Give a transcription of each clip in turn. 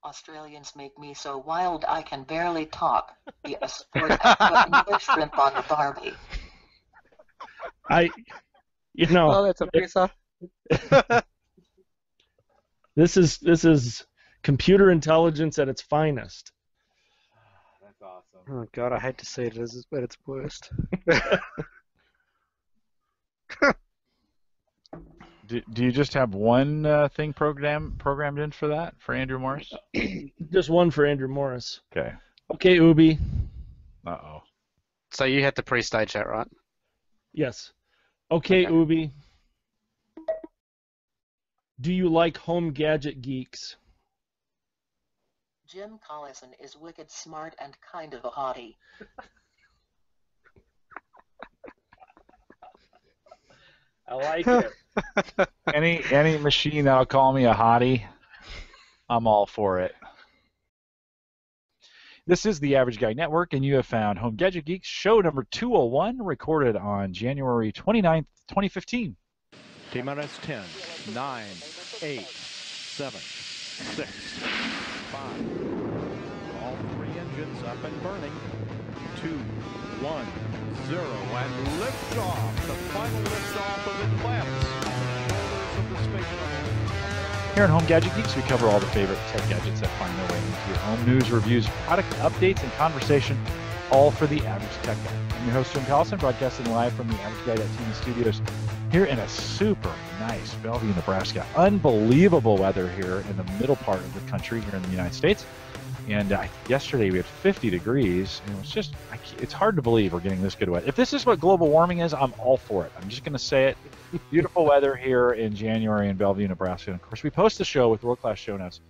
Australians make me so wild I can barely talk. Be a sport and put another shrimp on the Barbie. Oh, that's a pisser. This is computer intelligence at its finest. That's awesome. Oh God, I hate to see it at its worst. Do you just have one thing programmed in for that, for Andrew Morris? Just one for Andrew Morris. Okay. Okay, Ubi. Uh-oh. So you had to pre-stage that, right? Yes. Okay, Ubi. Do you like home gadget geeks? Jim Collison is wicked smart and kind of a hottie. I like it. Any machine that'll call me a hottie, I'm all for it. This is the Average Guy Network, and you have found Home Gadget Geeks, show number 201, recorded on January 29th, 2015. T-minus 10, 9, 8, 7, 6, 5. All three engines up and burning. 2, 1, 0, and liftoff. The final liftoff of Atlantis on the shoulders of the space shuttle. Here on Home Gadget Geeks, we cover all the favorite tech gadgets that find their way into your home. News, reviews, product updates, and conversation, all for the average tech guy. I'm your host, Jim Collison, broadcasting live from the AverageGuy.tv studios here in a super nice Bellevue, Nebraska. Unbelievable weather here in the middle part of the country here in the United States. And yesterday we had 50 degrees, and it's hard to believe we're getting this good weather. If this is what global warming is, I'm all for it. I'm just going to say it. Beautiful weather here in January in Bellevue, Nebraska. And of course, we post the show with world-class show notes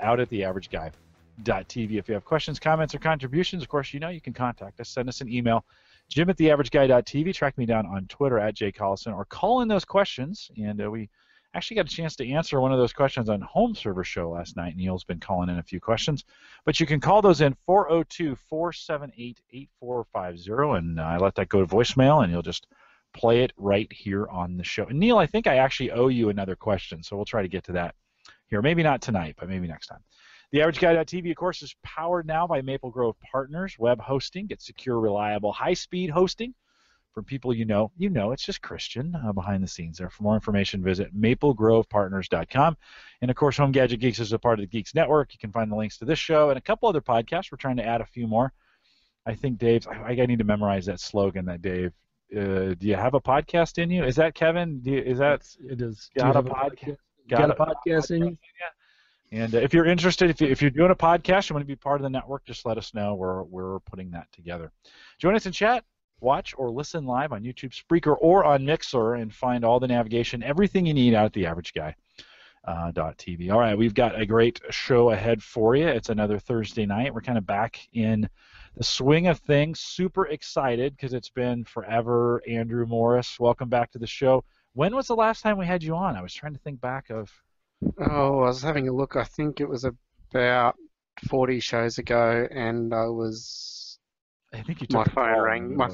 out at theaverageguy.tv. If you have questions, comments, or contributions, of course, you can contact us. Send us an email, jim@theaverageguy.tv. Track me down on Twitter @jcollison, or call in those questions. And we actually got a chance to answer one of those questions on Home Server Show last night. Neil's been calling in a few questions. But you can call those in 402-478-8450, and I let that go to voicemail, and you'll just play it right here on the show. And Neil, I think I actually owe you another question, so we'll try to get to that here. Maybe not tonight, but maybe next time. TheAverageGuy.tv, of course, is powered now by Maple Grove Partners, web hosting. Get secure, reliable, high-speed hosting. For people you know, it's just Christian behind the scenes there. For more information, visit maplegrovepartners.com. And, of course, Home Gadget Geeks is a part of the Geeks Network. You can find the links to this show and a couple other podcasts. We're trying to add a few more. I think Dave's – I need to memorize that slogan that Dave do you have a podcast in you? Is that Kevin? It is. Got a podcast? Got a podcast in you? And if you're interested, if you're doing a podcast, you want to be part of the network, just let us know. We're putting that together. Join us in chat. Watch or listen live on YouTube, Spreaker, or on Mixer, and find all the navigation, everything you need out at theaverageguy.tv. All right, we've got a great show ahead for you. It's another Thursday night. We're kind of back in the swing of things. Super excited because it's been forever. Andrew Morris, welcome back to the show. When was the last time we had you on? I was trying to think back of. Oh, I was having a look. I think it was about 40 shows ago, and I think you took my phone rang. My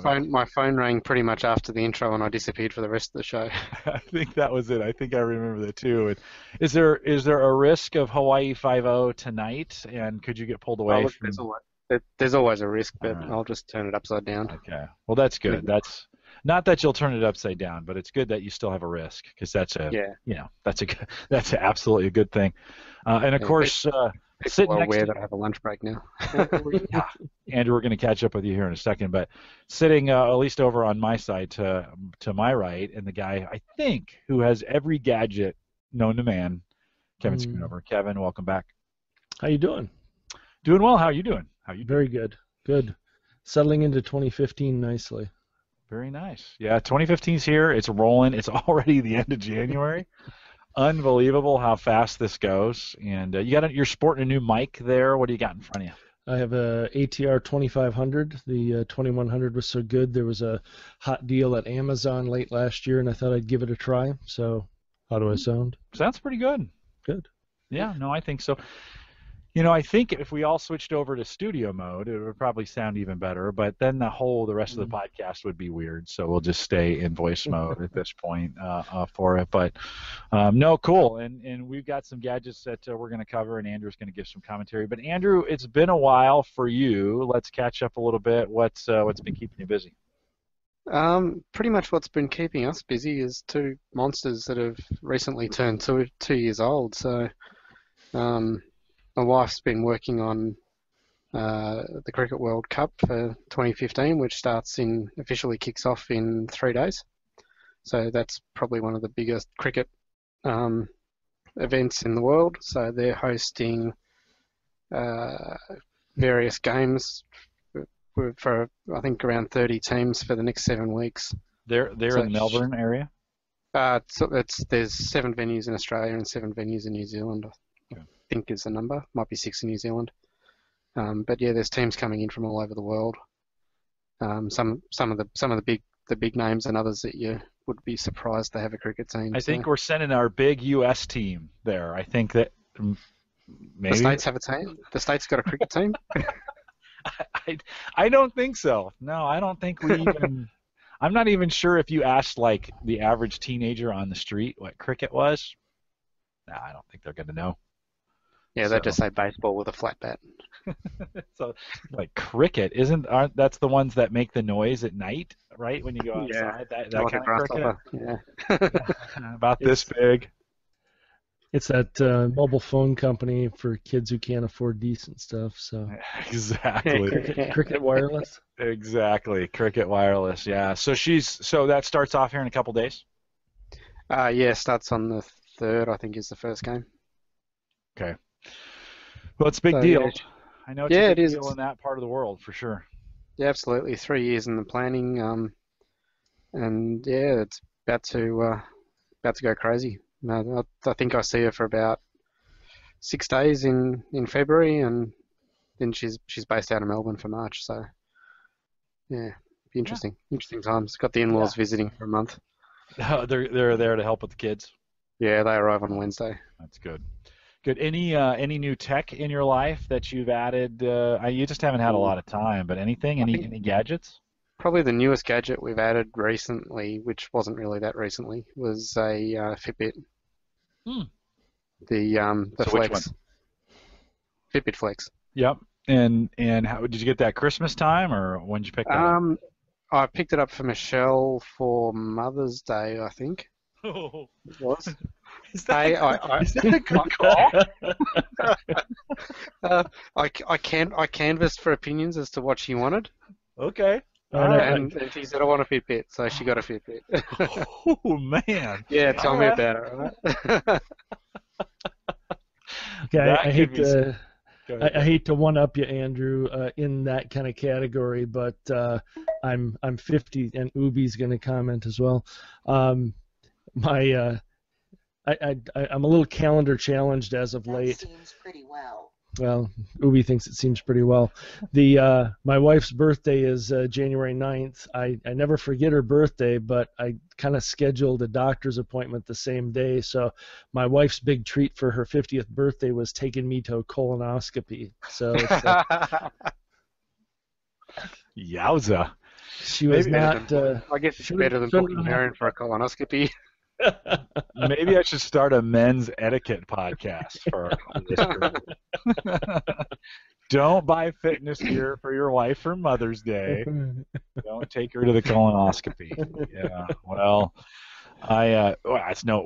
phone rang pretty much after the intro, and I disappeared for the rest of the show. I think that was it. I think I remember that too. And is there a risk of Hawaii 5-0 tonight? And could you get pulled away? There's always a risk, but I'll just turn it upside down. Okay. Well, that's good. That's not that you'll turn it upside down, but it's good that you still have a risk, because that's that's absolutely a good thing. And of course. People are aware that I have a lunch break now. Yeah. Andrew, we're going to catch up with you here in a second, but sitting at least over on my side to my right, and the guy I think who has every gadget known to man, Kevin Schoonover. Kevin, welcome back. How you doing? Doing well. How are you doing? Very good. Good. Settling into 2015 nicely. Very nice. Yeah, 2015's here. It's rolling. It's already the end of January. Unbelievable how fast this goes. And you're sporting a new mic there. What do you got in front of you? I have a ATR 2500. The 2100 was so good. There was a hot deal at Amazon late last year, and I thought I'd give it a try. So how do I sound? Sounds pretty good. Good. Yeah, no, I think so. You know, I think if we all switched over to studio mode, it would probably sound even better, but then the rest of the podcast would be weird, so we'll just stay in voice mode at this point for it. But no, cool, and we've got some gadgets that we're going to cover, and Andrew's going to give some commentary. But Andrew, it's been a while for you. Let's catch up a little bit. What's been keeping you busy? Pretty much what's been keeping us busy is two monsters that have recently turned 2 years old. So my wife's been working on the Cricket World Cup for 2015, which officially kicks off in 3 days. So that's probably one of the biggest cricket events in the world. So they're hosting various games for I think around 30 teams for the next 7 weeks. They're in the Melbourne area? So there's 7 venues in Australia and 7 venues in New Zealand. Okay. I think is the number. Might be 6 in New Zealand. But yeah, there's teams coming in from all over the world. Some of the big names and others that you would be surprised they have a cricket team. I think we're sending our big U.S. team there. I think that maybe the States have a team. The States got a cricket team. I don't think so. No, I don't think we even. I'm not even sure if you asked like the average teenager on the street what cricket was. Nah, I don't think they're going to know. Yeah, they just say baseball with a flat bat. So, like cricket, aren't that's the ones that make the noise at night, right? When you go outside, that like kind of cricket. Yeah. About this big. It's that mobile phone company for kids who can't afford decent stuff. So exactly. Cricket Wireless. Exactly, Cricket Wireless. Yeah. So that starts off here in a couple days. Yeah, starts on the 3rd. I think is the first game. Okay. Well, it's a big deal. Yeah. I know it's a big deal in that part of the world for sure. Yeah, absolutely. 3 years in the planning, and yeah, it's about to go crazy. No, I think I see her for about 6 days in February, and then she's based out of Melbourne for March. So yeah, be interesting. Interesting times. Got the in-laws visiting for a month. Oh, they're there to help with the kids. Yeah, they arrive on Wednesday. That's good. Good. Any new tech in your life that you've added? You just haven't had a lot of time, but anything? Any gadgets? Probably the newest gadget we've added recently, which wasn't really that recently, was a Fitbit. The so Flex. Which one? Fitbit Flex. Yep. And how did you get that Christmas time, or when did you pick that up? I picked it up for Michelle for Mother's Day, I think. Oh. It was. Is that a good call? I canvassed for opinions as to what she wanted. Okay. And she said, I want a Fitbit, so she got a Fitbit. Oh, man. Yeah, tell me about it, right? Okay, I hate to one-up you, Andrew, in that kind of category, but I'm 50, and Ubi's going to comment as well. I'm a little calendar challenged as of late. That seems pretty well. Well, Ubi thinks it seems pretty well. My wife's birthday is January 9th. I never forget her birthday, but I kind of scheduled a doctor's appointment the same day. So my wife's big treat for her 50th birthday was taking me to a colonoscopy. So it's, yowza. She was not. I guess it's better than booking her in for a colonoscopy. Maybe I should start a men's etiquette podcast for this group. Don't buy fitness gear for your wife for Mother's Day. Don't take her to the colonoscopy. Yeah, well,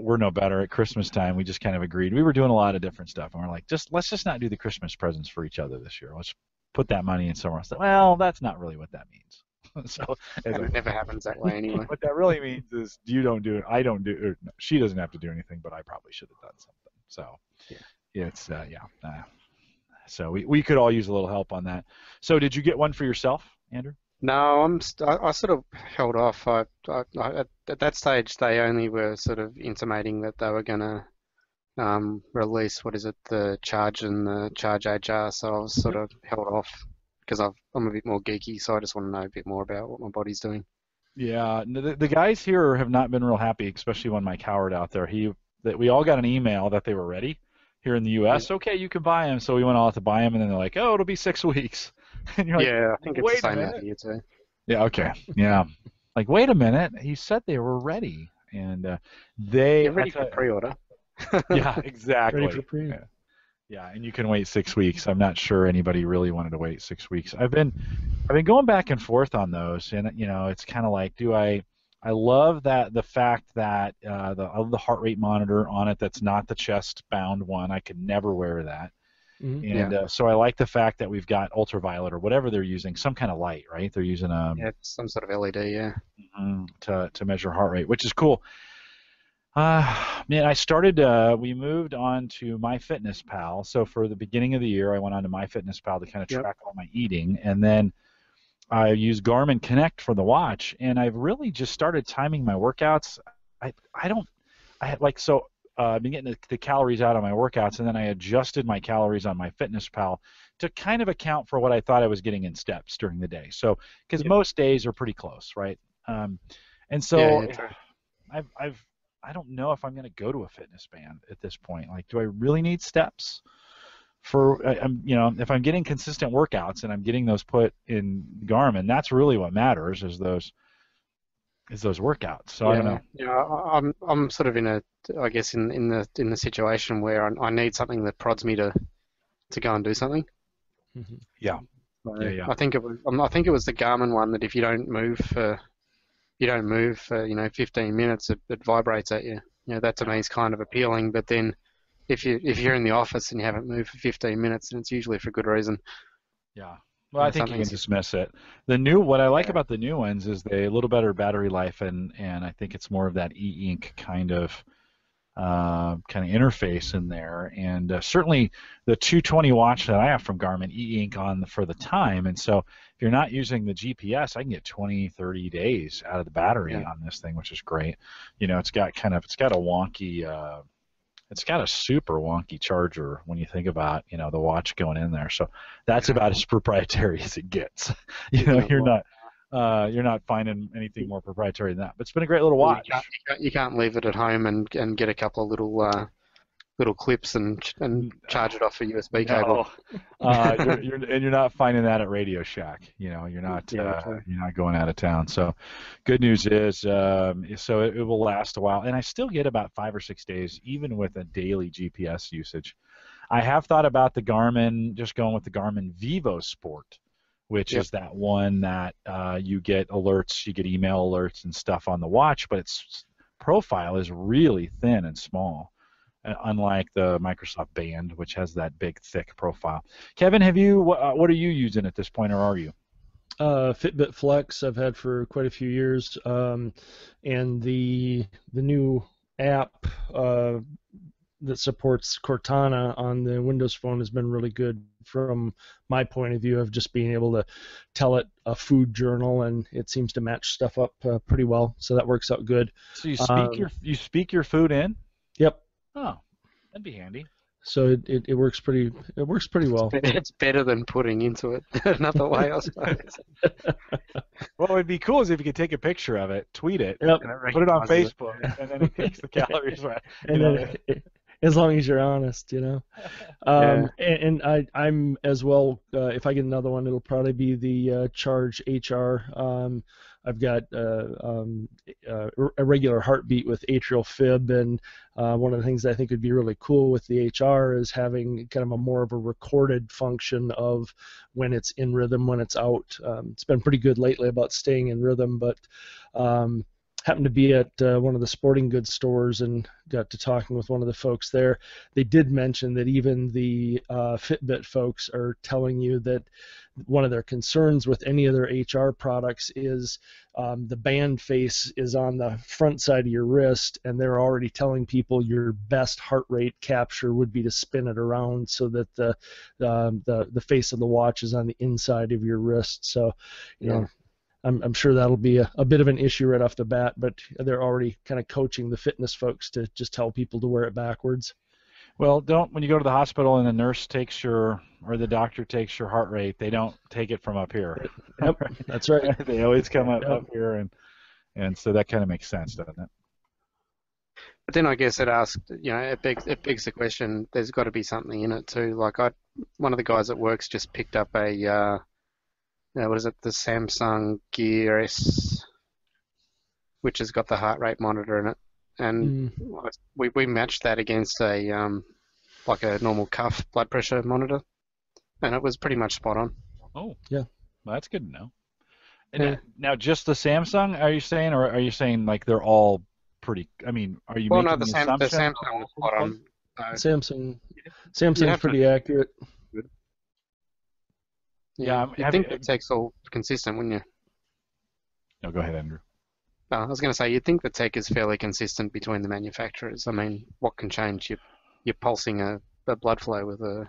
we're no better at Christmas time. We just kind of agreed. We were doing a lot of different stuff, and we're like, let's just not do the Christmas presents for each other this year. Let's put that money in somewhere else. Well, that's not really what that means. So it never happens that way anyway. What that really means is you don't do it, I don't do it, or no, she doesn't have to do anything, but I probably should have done something. So it's so we could all use a little help on that. So did you get one for yourself, Andrew? No, I sort of held off. I at that stage they only were sort of intimating that they were going to release the Charge and the Charge HR. So I was sort of held off. Because I'm a bit more geeky, so I just want to know a bit more about what my body's doing. Yeah, the guys here have not been real happy, especially when Mike Howard out there. We all got an email that they were ready. here in the U.S. Okay, you can buy them. So we went all out to buy them, and then they're like, oh, it'll be 6 weeks. And you're like, yeah, I think it's the wait a same out minute. here too. Yeah, okay. Yeah. Like, wait a minute. He said they were ready. And they... You're ready for pre-order. Yeah, exactly. Ready for pre. Yeah, and you can wait 6 weeks. I'm not sure anybody really wanted to wait 6 weeks. I've been going back and forth on those, and it's kind of like, I love the fact that the heart rate monitor on it that's not the chest bound one. I could never wear that. Mm-hmm. And so I like the fact that we've got ultraviolet or whatever they're using, some kind of light, right? They're using it's some sort of LED, yeah. To measure heart rate, which is cool. Man, I started. We moved on to MyFitnessPal. So for the beginning of the year, I went on to MyFitnessPal to kind of track all my eating, and then I use Garmin Connect for the watch, and I've really just started timing my workouts. I've been getting the calories out of my workouts, and then I adjusted my calories on MyFitnessPal to kind of account for what I thought I was getting in steps during the day. So because most days are pretty close, right? And so I don't know if I'm going to go to a fitness band at this point. Like, do I really need steps? If I'm getting consistent workouts and I'm getting those put in Garmin, that's really what matters is those workouts. So I don't know. Yeah, I'm sort of in the situation where I need something that prods me to go and do something. Mm-hmm. Yeah. So Yeah. I think it was the Garmin one that if you don't move for 15 minutes, it vibrates at you. That to me is kind of appealing. But then if you're in the office and you haven't moved for 15 minutes, then it's usually for good reason. Yeah. Well, I think you can dismiss it. What I like about the new ones is they a little better battery life, and I think it's more of that e-ink kind of interface in there. And certainly the 220 watch that I have from Garmin e-ink on for the time. And so if you're not using the GPS, I can get 20, 30 days out of the battery on this thing, which is great. It's got a wonky. It's got a super wonky charger when you think about, the watch going in there. So that's about as proprietary as it gets. You're not finding anything more proprietary than that. But it's been a great little watch. You can't leave it at home and get a couple of little clips and charge it off a USB cable. You're not finding that at Radio Shack. You're not going out of town. So good news is so it will last a while, and I still get about 5 or 6 days even with a daily GPS usage. I have thought about just going with the Garmin Vivo Sport, which is that one that you get alerts, you get email alerts and stuff on the watch, but its profile is really thin and small. Unlike the Microsoft Band, which has that big, thick profile. Kevin, what are you using at this point, or are you? Fitbit Flex I've had for quite a few years, and the new app that supports Cortana on the Windows Phone has been really good from my point of view of just being able to tell it a food journal, and it seems to match stuff up pretty well. So that works out good. So you speak your food in? Yep. Oh, that'd be handy. So it works pretty well. It's better than putting into it another way, I suppose. What would be cool is if you could take a picture of it, tweet it, put it on Facebook, and then it takes the calories right. As long as you're honest, And I'm as well. If I get another one, it'll probably be the Charge HR. I've got a regular heartbeat with atrial fib, and one of the things that I think would be really cool with the HR is having kind of more of a recorded function of when it's in rhythm, when it's out. It's been pretty good lately about staying in rhythm, but happened to be at one of the sporting goods stores and got to talking with one of the folks there. They did mention that even the Fitbit folks are telling you that one of their concerns with any of their HR products is the band face is on the front side of your wrist, and they're already telling people your best heart rate capture would be to spin it around so that the face of the watch is on the inside of your wrist. So, you know, I'm sure that'll be a bit of an issue right off the bat, but they're already kind of coaching the fitness folks to just tell people to wear it backwards. Well, when you go to the hospital and the nurse takes or the doctor takes your heart rate, they don't take it from up here. Yep, that's right. They always come up here, and so that kind of makes sense, doesn't it? But then I guess it asked, it begs the question. There's got to be something in it too. Like one of the guys at work's just picked up a, what is it, the Samsung Gear S, which has got the heart rate monitor in it, and we matched that against a like a normal cuff blood pressure monitor, and it was pretty much spot on. Oh, yeah, well, that's good to know. And now, just the Samsung, are you saying, or are you saying like they're all pretty? I mean, are you making the assumption? The Samsung was spot on. Samsung's pretty accurate. Yeah, I think the tech's all consistent, wouldn't you? No, go ahead, Andrew. I was going to say, you'd think the tech is fairly consistent between the manufacturers. I mean, what can change? You're pulsing a blood flow with an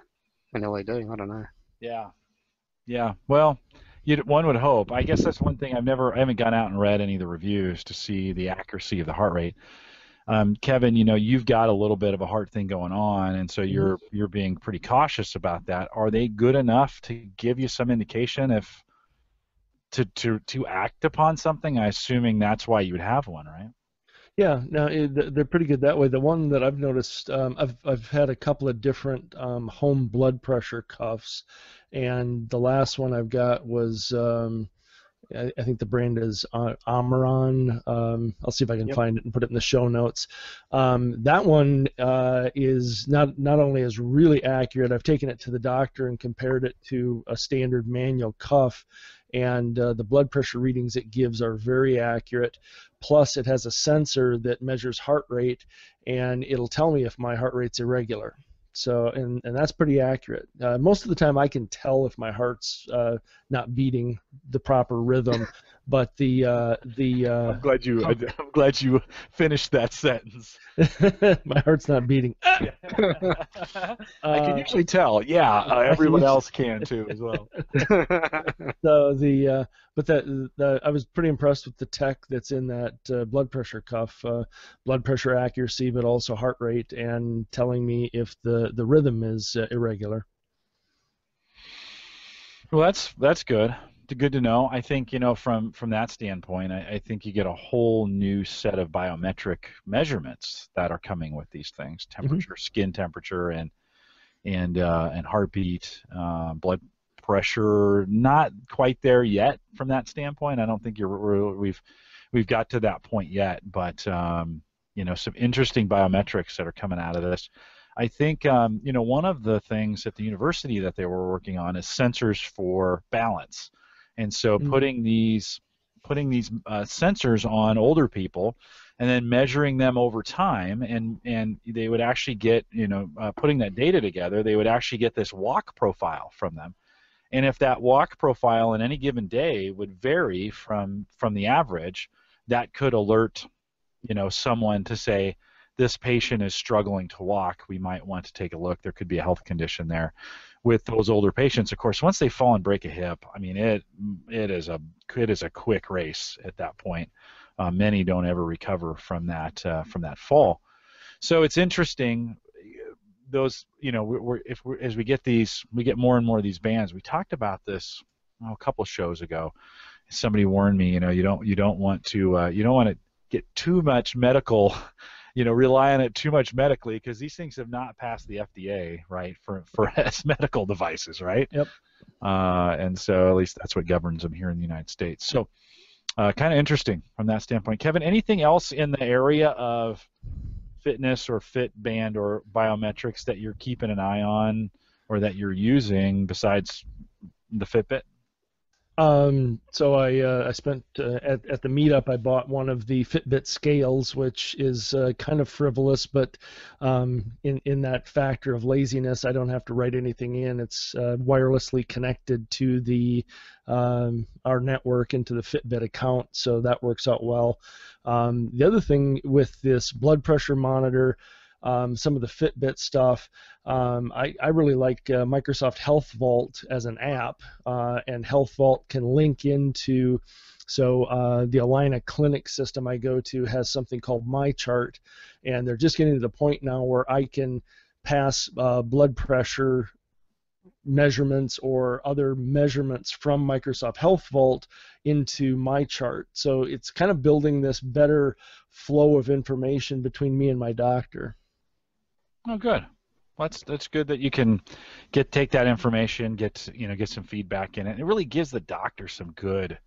LED. I don't know. Yeah. Well, one would hope. I guess that's one thing I haven't gone out and read any of the reviews to see the accuracy of the heart rate. Kevin, you've got a little bit of a heart thing going on, and so you're being pretty cautious about that. Are they good enough to give you some indication if to act upon something? I'm assuming that's why you would have one, right? Yeah, no, they're pretty good that way. The one that I've noticed, I've had a couple of different home blood pressure cuffs, and the last one I've got was I think the brand is Amaron. I'll see if I can find it and put it in the show notes. That one is not only is really accurate. I've taken it to the doctor and compared it to a standard manual cuff, and the blood pressure readings it gives are very accurate. Plus, it has a sensor that measures heart rate, and it'll tell me if my heart rate's irregular. So, and that's pretty accurate. Most of the time, I can tell if my heart's not beating the proper rhythm. But I'm glad you finished that sentence. My heart's not beating. I can usually tell. Yeah, everyone else can too as well. So I was pretty impressed with the tech that's in that blood pressure cuff, blood pressure accuracy, but also heart rate, and telling me if the rhythm is irregular. Well, that's good. Good to know. I think, from that standpoint, I think you get a whole new set of biometric measurements that are coming with these things: temperature, skin temperature, and heartbeat, blood pressure. Not quite there yet from that standpoint. I don't think we've got to that point yet, but some interesting biometrics that are coming out of this. I think one of the things at the university that they were working on is sensors for balance. And so putting these sensors on older people, and then measuring them over time, and they would actually get, putting that data together, they would actually get this walk profile from them. And if that walk profile in any given day would vary from the average, that could alert, someone to say, this patient is struggling to walk. We might want to take a look. There could be a health condition there. With those older patients, of course, once they fall and break a hip, I mean, it is a quick race at that point. Many don't ever recover from that fall. So it's interesting. Those, as we get more and more of these bands. We talked about this a couple of shows ago. Somebody warned me, you don't want to get too much medical. Rely on it too much medically, because these things have not passed the FDA, right, for as medical devices, right? Yep. And so at least that's what governs them here in the United States. So kind of interesting from that standpoint. Kevin, anything else in the area of fitness or Fitband or biometrics that you're keeping an eye on or that you're using besides the Fitbit? So I spent at the meetup. I bought one of the Fitbit scales, which is kind of frivolous, but in that factor of laziness, I don't have to write anything in. It's wirelessly connected to our network into the Fitbit account, so that works out well. The other thing with this blood pressure monitor, some of the Fitbit stuff, I really like Microsoft Health Vault as an app, and Health Vault can link into, so the Allina Clinic system I go to has something called My Chart, and they're just getting to the point now where I can pass blood pressure measurements or other measurements from Microsoft Health Vault into my chart. So it's kind of building this better flow of information between me and my doctor. Oh, good. Well, that's good that you can take that information, get some feedback in it. It really gives the doctor some good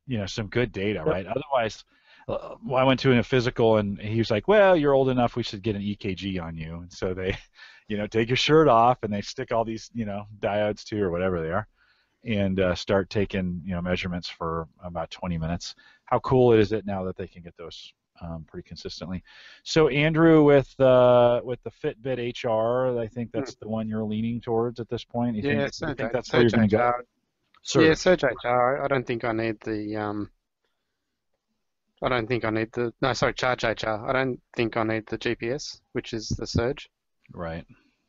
data, right? Otherwise, I went to a physical and he was like, "Well, you're old enough. We should get an EKG on you." And so they, take your shirt off and they stick all these, diodes to or whatever they are, and start taking, measurements for about 20 minutes. How cool is it now that they can get those pretty consistently? So Andrew, with the Fitbit HR, I think that's the one you're leaning towards at this point. You think that's where you're going to go? Yeah, Surge HR. I don't think I need the Charge HR. I don't think I need the GPS, which is the Surge. Right.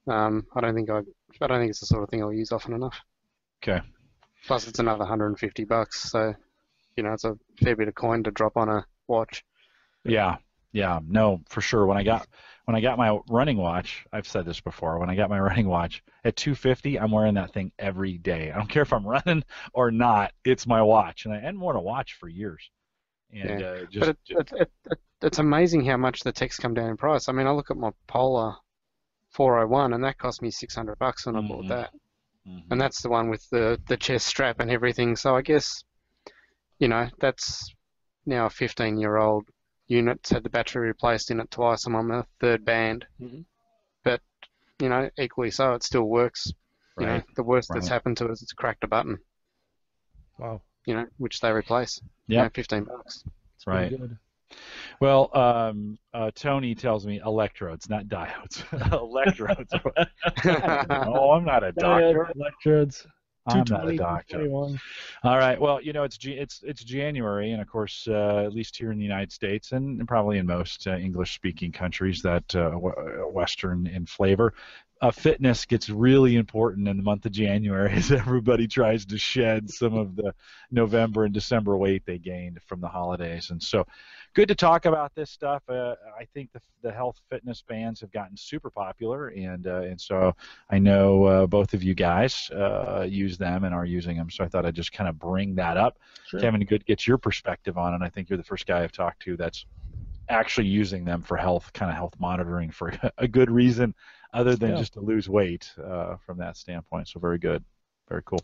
I don't think it's the sort of thing I'll use often enough. Okay. Plus, it's another $150, so it's a fair bit of coin to drop on a watch. Yeah, no, for sure. When I got my running watch, I've said this before. When I got my running watch at $250, I'm wearing that thing every day. I don't care if I'm running or not. It's my watch, and I hadn't worn a watch for years. And but it's amazing how much the tech's come down in price. I mean, I look at my Polar 401, and that cost me $600 when I bought that. Mm-hmm. And that's the one with the chest strap and everything. So I guess, that's now a 15-year-old unit. It's had the battery replaced in it twice. I'm on the third band. Mm-hmm. But, equally so, it still works. Right. The worst that's happened to us is cracked a button. Wow. Which they replace. Yeah. $15. That's right. Good. Well, Tony tells me electrodes, not diodes. Electrodes. Oh, I'm not a doctor. Electrodes. I'm not a doctor. All right. Well, it's January, and of course, at least here in the United States, and probably in most English-speaking countries that Western in flavor, fitness gets really important in the month of January as everybody tries to shed some of the November and December weight they gained from the holidays. And so, good to talk about this stuff. I think the health fitness bands have gotten super popular, and so I know both of you guys use them and are using them. So I thought I'd just kind of bring that up. Sure. Kevin, good to get your perspective on it. I think you're the first guy I've talked to that's actually using them for health monitoring for a good reason other than just to lose weight from that standpoint. So very good. Very cool.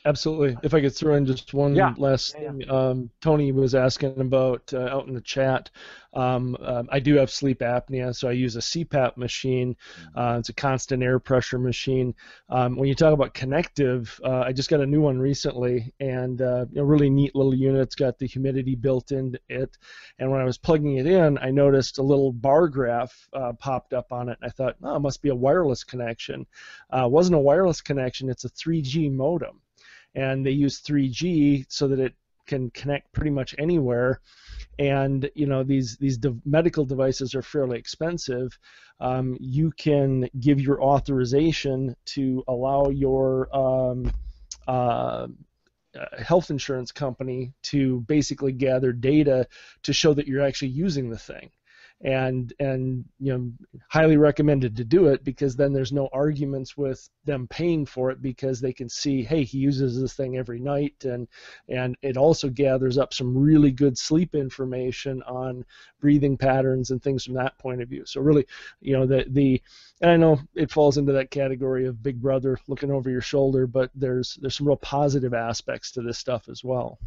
Absolutely. If I could throw in just one last thing. Tony was asking about out in the chat. I do have sleep apnea, so I use a CPAP machine. It's a constant air pressure machine. When you talk about connective, I just got a new one recently, and a really neat little unit. It's got the humidity built into it. And when I was plugging it in, I noticed a little bar graph popped up on it. And I thought, it must be a wireless connection. It wasn't a wireless connection. It's a 3G modem, and they use 3G so that it can connect pretty much anywhere. And these medical devices are fairly expensive. You can give your authorization to allow your health insurance company to basically gather data to show that you're actually using the thing. And highly recommended to do it, because then there's no arguments with them paying for it, because they can see, hey, he uses this thing every night, and it also gathers up some really good sleep information on breathing patterns and things from that point of view. So really, and I know it falls into that category of Big Brother looking over your shoulder, but there's some real positive aspects to this stuff as well.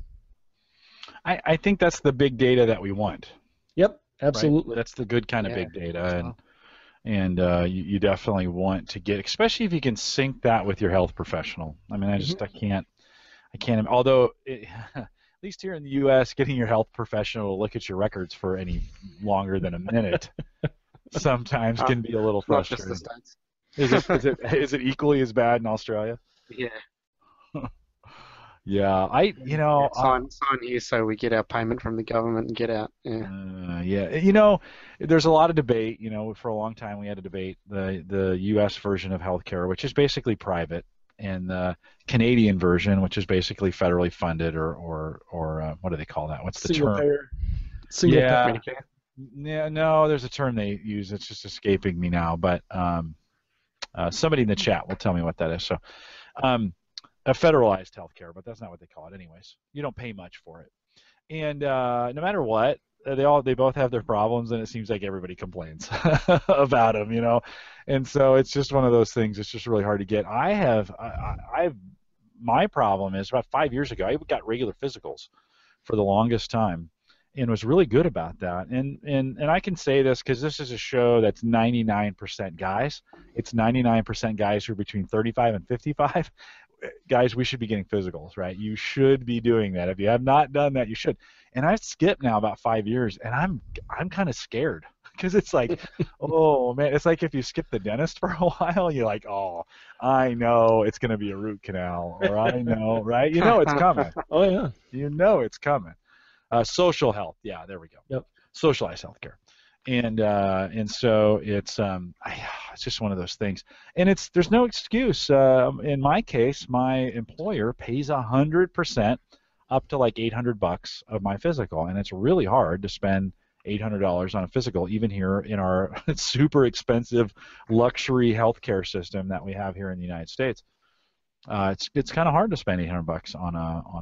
I think that's the big data that we want. Yep. Absolutely. Right? That's the good kind of big data, and you definitely want to get, especially if you can sync that with your health professional. I mean, I can't. Although, at least here in the U.S., getting your health professional to look at your records for any longer than a minute sometimes can be a little frustrating. Not just the States. Is it equally as bad in Australia? Yeah. Yeah, sign here so we get our payment from the government and get out. There's a lot of debate. For a long time we had to debate the U.S. version of healthcare, which is basically private, and the Canadian version, which is basically federally funded, or what do they call that? What's the term? Single payer. Yeah, no, there's a term they use. It's just escaping me now, but somebody in the chat will tell me what that is. So, A federalized healthcare, but that's not what they call it anyways. You don't pay much for it. And no matter what, they both have their problems, and it seems like everybody complains about them, you know. And so it's just one of those things. It's just really hard to get. My problem is about 5 years ago, I got regular physicals for the longest time, and was really good about that. And I can say this because this is a show that's 99% guys. It's 99% guys who are between 35 and 55. Guys, we should be getting physicals, right? You should be doing that. If you have not done that, you should. And I've skipped now about 5 years, and I'm kind of scared because it's like, oh man, it's like if you skip the dentist for a while, you're like, oh, I know it's going to be a root canal, or I know, right? You know it's coming. Oh yeah. You know it's coming. Social health, yeah, there we go. Yep. Socialized healthcare. And so it's just one of those things, and there's no excuse. In my case, my employer pays 100% up to like $800 of my physical, and it's really hard to spend $800 on a physical, even here in our super expensive luxury healthcare system that we have here in the United States. It's kind of hard to spend $800 on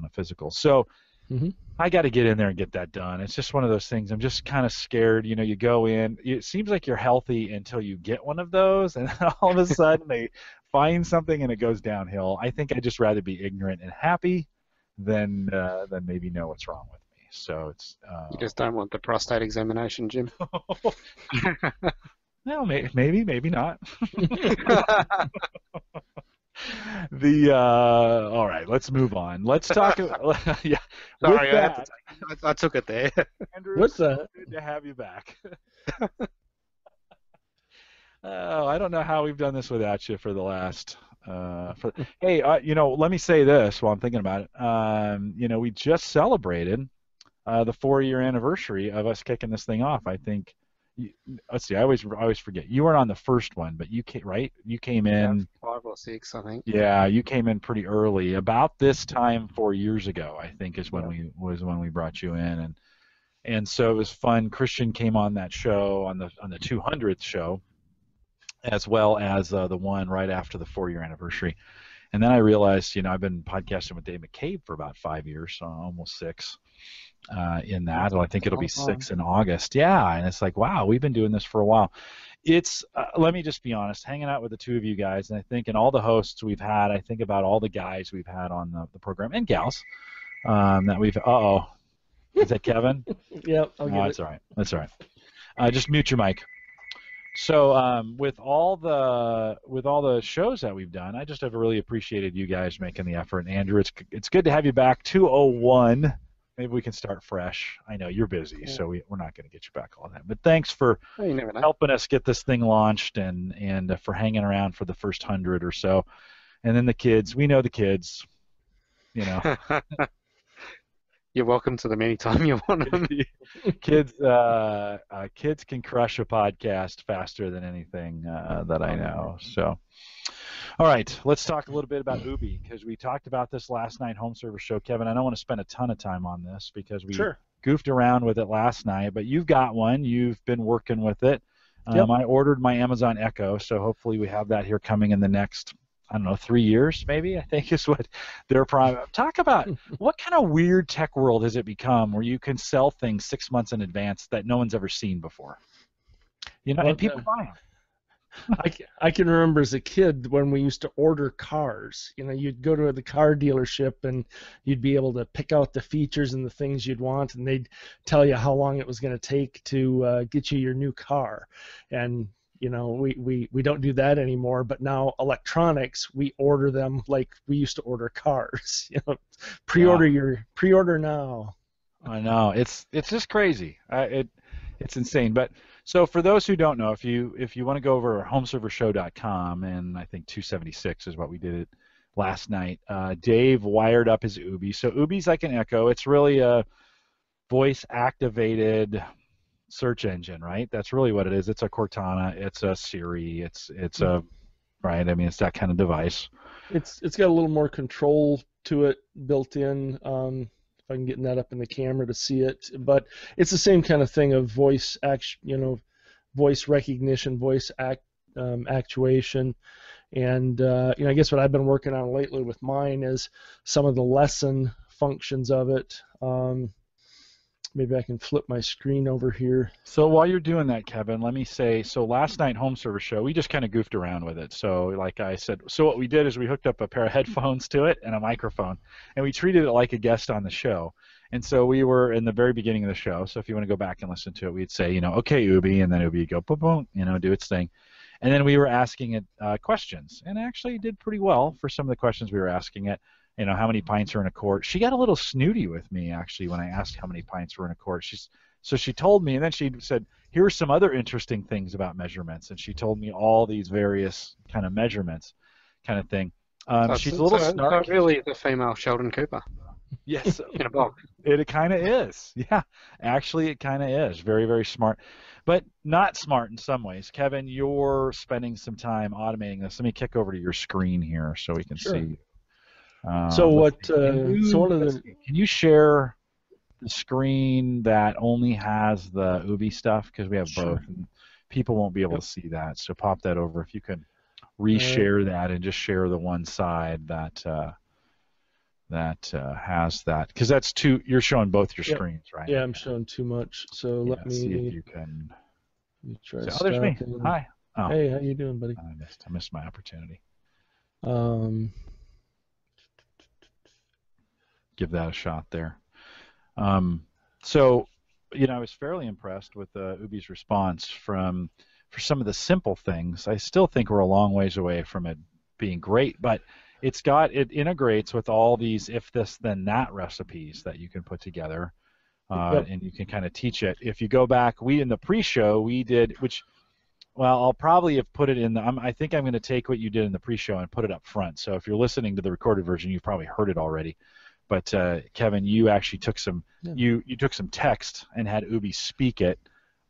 a physical. So. Mm-hmm. I got to get in there and get that done. It's just one of those things. I'm just kind of scared. You know, you go in. It seems like you're healthy until you get one of those, and then all of a sudden they find something and it goes downhill. I think I'd just rather be ignorant and happy than maybe know what's wrong with me. So it's. You just don't want the prostate examination, Jim. No, maybe not. All right, let's move on. Let's talk. Yeah. Sorry, I took it there. Andrew, What's that? Good to have you back. Oh, I don't know how we've done this without you for the last. Hey, let me say this while I'm thinking about it. We just celebrated the 4-year anniversary of us kicking this thing off. I think. Let's see. I always forget. You weren't on the first one, but you came right. You came in 5 or 6, I think. Yeah, you came in pretty early. About this time 4 years ago, I think, is when we brought you in, and so it was fun. Christian came on that show on the 200th show, as well as the one right after the 4-year anniversary. And then I realized, I've been podcasting with Dave McCabe for about 5 years, so almost 6. In that, I think it'll be 6 in August. Yeah, and it's like, wow, we've been doing this for a while. It's let me just be honest, hanging out with the two of you guys, and I think, and all the hosts we've had, I think about all the guys we've had on the program, and gals, that we've. Is that Kevin? Yep. That's all right. That's all right. Just mute your mic. So with all the shows that we've done, I just have really appreciated you guys making the effort. And Andrew, it's good to have you back. 201. Maybe we can start fresh. I know you're busy, so we're not going to get you back all that. But thanks for helping us get this thing launched and for hanging around for the first 100 or so. And then the kids, we know the kids, You're welcome to them anytime you want them. Kids can crush a podcast faster than anything that I know. So. All right, let's talk a little bit about Ubi, because we talked about this last night, Home Service Show. Kevin, I don't want to spend a ton of time on this because we goofed around with it last night, but you've got one. You've been working with it. Yep. I ordered my Amazon Echo, so hopefully we have that here coming in the next, 3 years maybe, I think is what they're probably. Talk about what kind of weird tech world has it become where you can sell things 6 months in advance that no one's ever seen before? And people buy them. I can remember as a kid when we used to order cars. You'd go to the car dealership and you'd be able to pick out the features and the things you'd want, and they'd tell you how long it was going to take to get you your new car. And we don't do that anymore. But now electronics, we order them like we used to order cars. Pre-order now. I know it's just crazy. It's insane. But so for those who don't know, if you want to go over homeservershow.com, and I think 276 is what we did it last night. Dave wired up his Ubi. So Ubi's like an Echo. It's really a voice-activated search engine, right? That's really what it is. It's a Cortana. It's a Siri. It's a right. I mean, it's that kind of device. It's got a little more control to it built in. If I can get that up in the camera to see it, but it's the same kind of thing of voice recognition, voice actuation, And I guess what I've been working on lately with mine is some of the lesson functions of it. Maybe I can flip my screen over here. So while you're doing that, Kevin, let me say, so last night home service show, we just kind of goofed around with it. So like I said, so what we did is we hooked up a pair of headphones to it and a microphone, and we treated it like a guest on the show. And so we were in the very beginning of the show. So if you want to go back and listen to it, we'd say, okay, Ubi, and then Ubi would go, boom, boom, do its thing. And then we were asking it questions, and actually did pretty well for some of the questions we were asking it. How many pints are in a quart? She got a little snooty with me, actually, when I asked how many pints were in a quart. So she told me, and then she said, here are some other interesting things about measurements, and she told me all these various kind of measurements kind of thing. She's a little snarky. So really the female Sheldon Cooper. Yes. In a box. It kind of is. Yeah, actually it kind of is. Very, very smart. But not smart in some ways. Kevin, you're spending some time automating this. Let me kick over to your screen here so we can see. So what? So one of the. Can you share the screen that only has the Ubi stuff, because we have both, and people won't be able to see that. So pop that over if you can reshare that and just share the one side that has that, because that's two. You're showing both your screens, right? Yeah, I'm showing too much. So let me see if you can. Let me try. Oh, there's me. Hi. Oh. Hey, how you doing, buddy? I missed my opportunity. Give that a shot there. So, I was fairly impressed with Ubi's response for some of the simple things. I still think we're a long ways away from it being great, but it integrates with all these if this then that recipes that you can put together, and you can kind of teach it. If you go back, in the pre-show we did, I'll probably have put it in I think I'm going to take what you did in the pre-show and put it up front. So if you're listening to the recorded version, you've probably heard it already. But Kevin, you actually took some you took some text and had Ubi speak it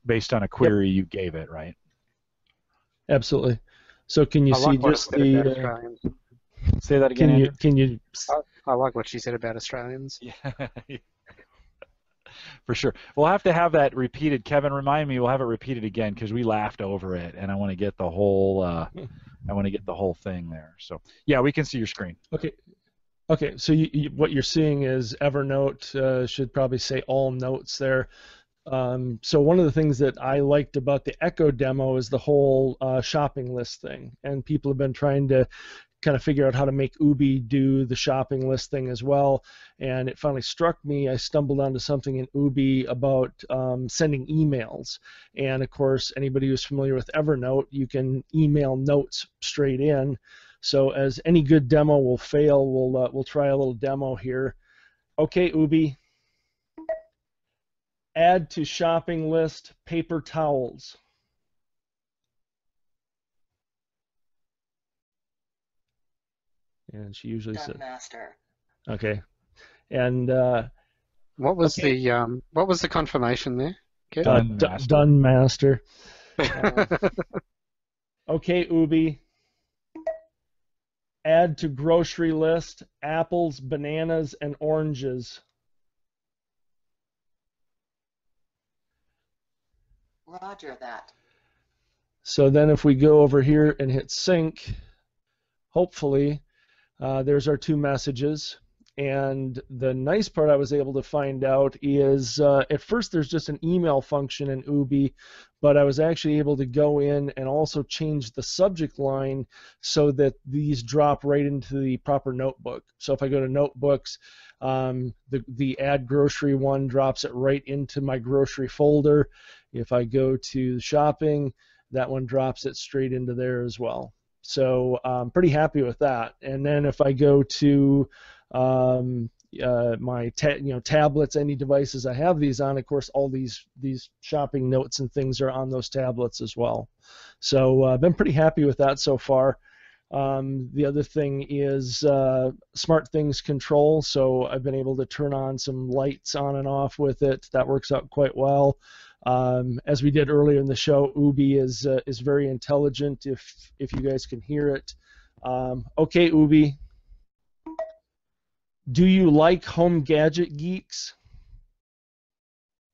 based on a query you gave it, right? Absolutely. So can you see just the? Say that again. Can you? I like what she said about Australians. Yeah. For sure. We'll have to have that repeated. Kevin, remind me. We'll have it repeated again because we laughed over it, and I want to get the whole. I want to get the whole thing there. So yeah, we can see your screen. Okay, so what you're seeing is Evernote should probably say all notes there. So one of the things that I liked about the Echo demo is the whole shopping list thing, and people have been trying to kind of figure out how to make Ubi do the shopping list thing as well, and it finally struck me. I stumbled onto something in Ubi about sending emails, and of course anybody who's familiar with Evernote, you can email notes straight in. So as any good demo will fail, we'll try a little demo here. Okay, Ubi. Add to shopping list paper towels. And she usually says. Master. Okay. And what was the confirmation there? Done master. Okay, Ubi. Add to grocery list apples, bananas, and oranges. Roger that. So then if we go over here and hit sync, hopefully there's our two messages. And the nice part I was able to find out is at first there's just an email function in Ubi, but I was actually able to go in and also change the subject line so that these drop right into the proper notebook. So if I go to notebooks, the add grocery one drops it right into my grocery folder. If I go to shopping, that one drops it straight into there as well. So I'm pretty happy with that. And then if I go to my tablets, any devices I have these on, of course all these shopping notes and things are on those tablets as well. So I've been pretty happy with that so far. The other thing is Smart Things control, so I've been able to turn on some lights on and off with it. That works out quite well. As we did earlier in the show, Ubi is very intelligent if you guys can hear it. Okay, Ubi. Do you like home gadget geeks?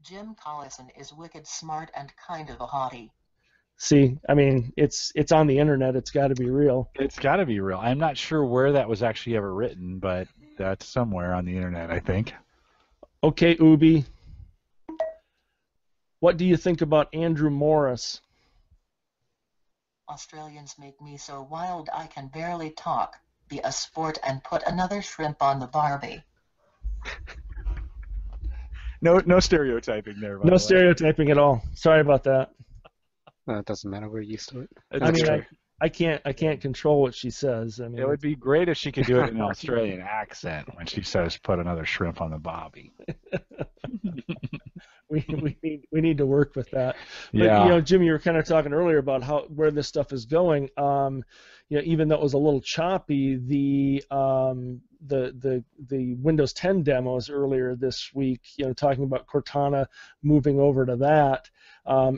Jim Collison is wicked smart and kind of a hottie. See, I mean, it's on the internet. It's got to be real. It's got to be real. I'm not sure where that was actually ever written, but that's somewhere on the internet, I think. Okay, Ubi. What do you think about Andrew Morris? Australians make me so wild I can barely talk. Be a sport and put another shrimp on the Barbie. No stereotyping there. No stereotyping at all. Sorry about that. It doesn't matter. We're used to it. I mean, I can't control what she says. I mean, it would be great if she could do it in an Australian accent when she says, "Put another shrimp on the bobby." we need to work with that. But, Yeah. Jimmy, you were kind of talking earlier about where this stuff is going. Even though it was a little choppy, the Windows 10 demos earlier this week, talking about Cortana moving over to that.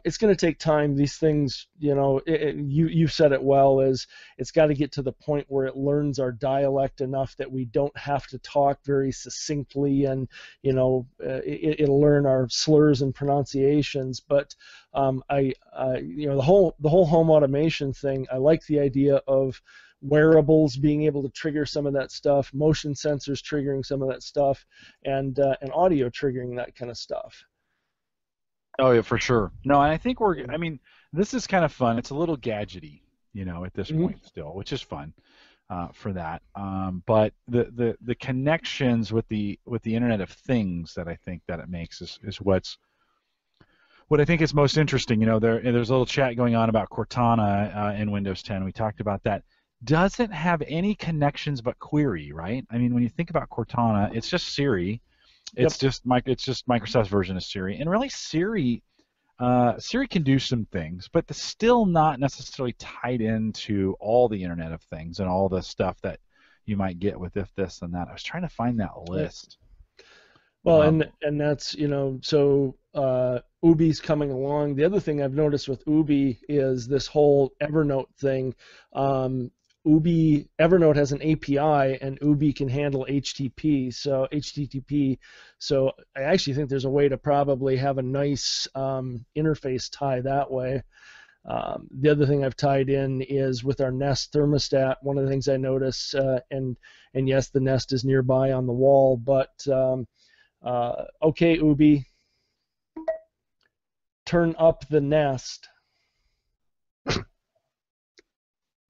It's going to take time. These things, you said it well, is it's got to get to the point where it learns our dialect enough that we don't have to talk very succinctly, and it'll learn our slurs and pronunciations. But the whole home automation thing, I like the idea of wearables being able to trigger some of that stuff, motion sensors triggering some of that stuff, and audio triggering that kind of stuff. Oh yeah, for sure. No, and I think this is kind of fun. It's a little gadgety, at this point still, which is fun for that. But the connections with the Internet of Things that I think that it makes is what I think is most interesting. There's a little chat going on about Cortana in Windows 10. We talked about that. Doesn't have any connections but query, right? I mean, when you think about Cortana, it's just Siri. It's just Microsoft's version of Siri, and really Siri can do some things, but it's still not necessarily tied into all the Internet of Things and all the stuff that you might get with if this and that. I was trying to find that list. Well, and that's so Ubi's coming along. The other thing I've noticed with Ubi is this whole Evernote thing. Evernote has an API, and Ubi can handle HTTP. So I actually think there's a way to probably have a nice interface tie that way. The other thing I've tied in is with our Nest thermostat. One of the things I notice, and yes, the Nest is nearby on the wall, but okay, Ubi, turn up the Nest.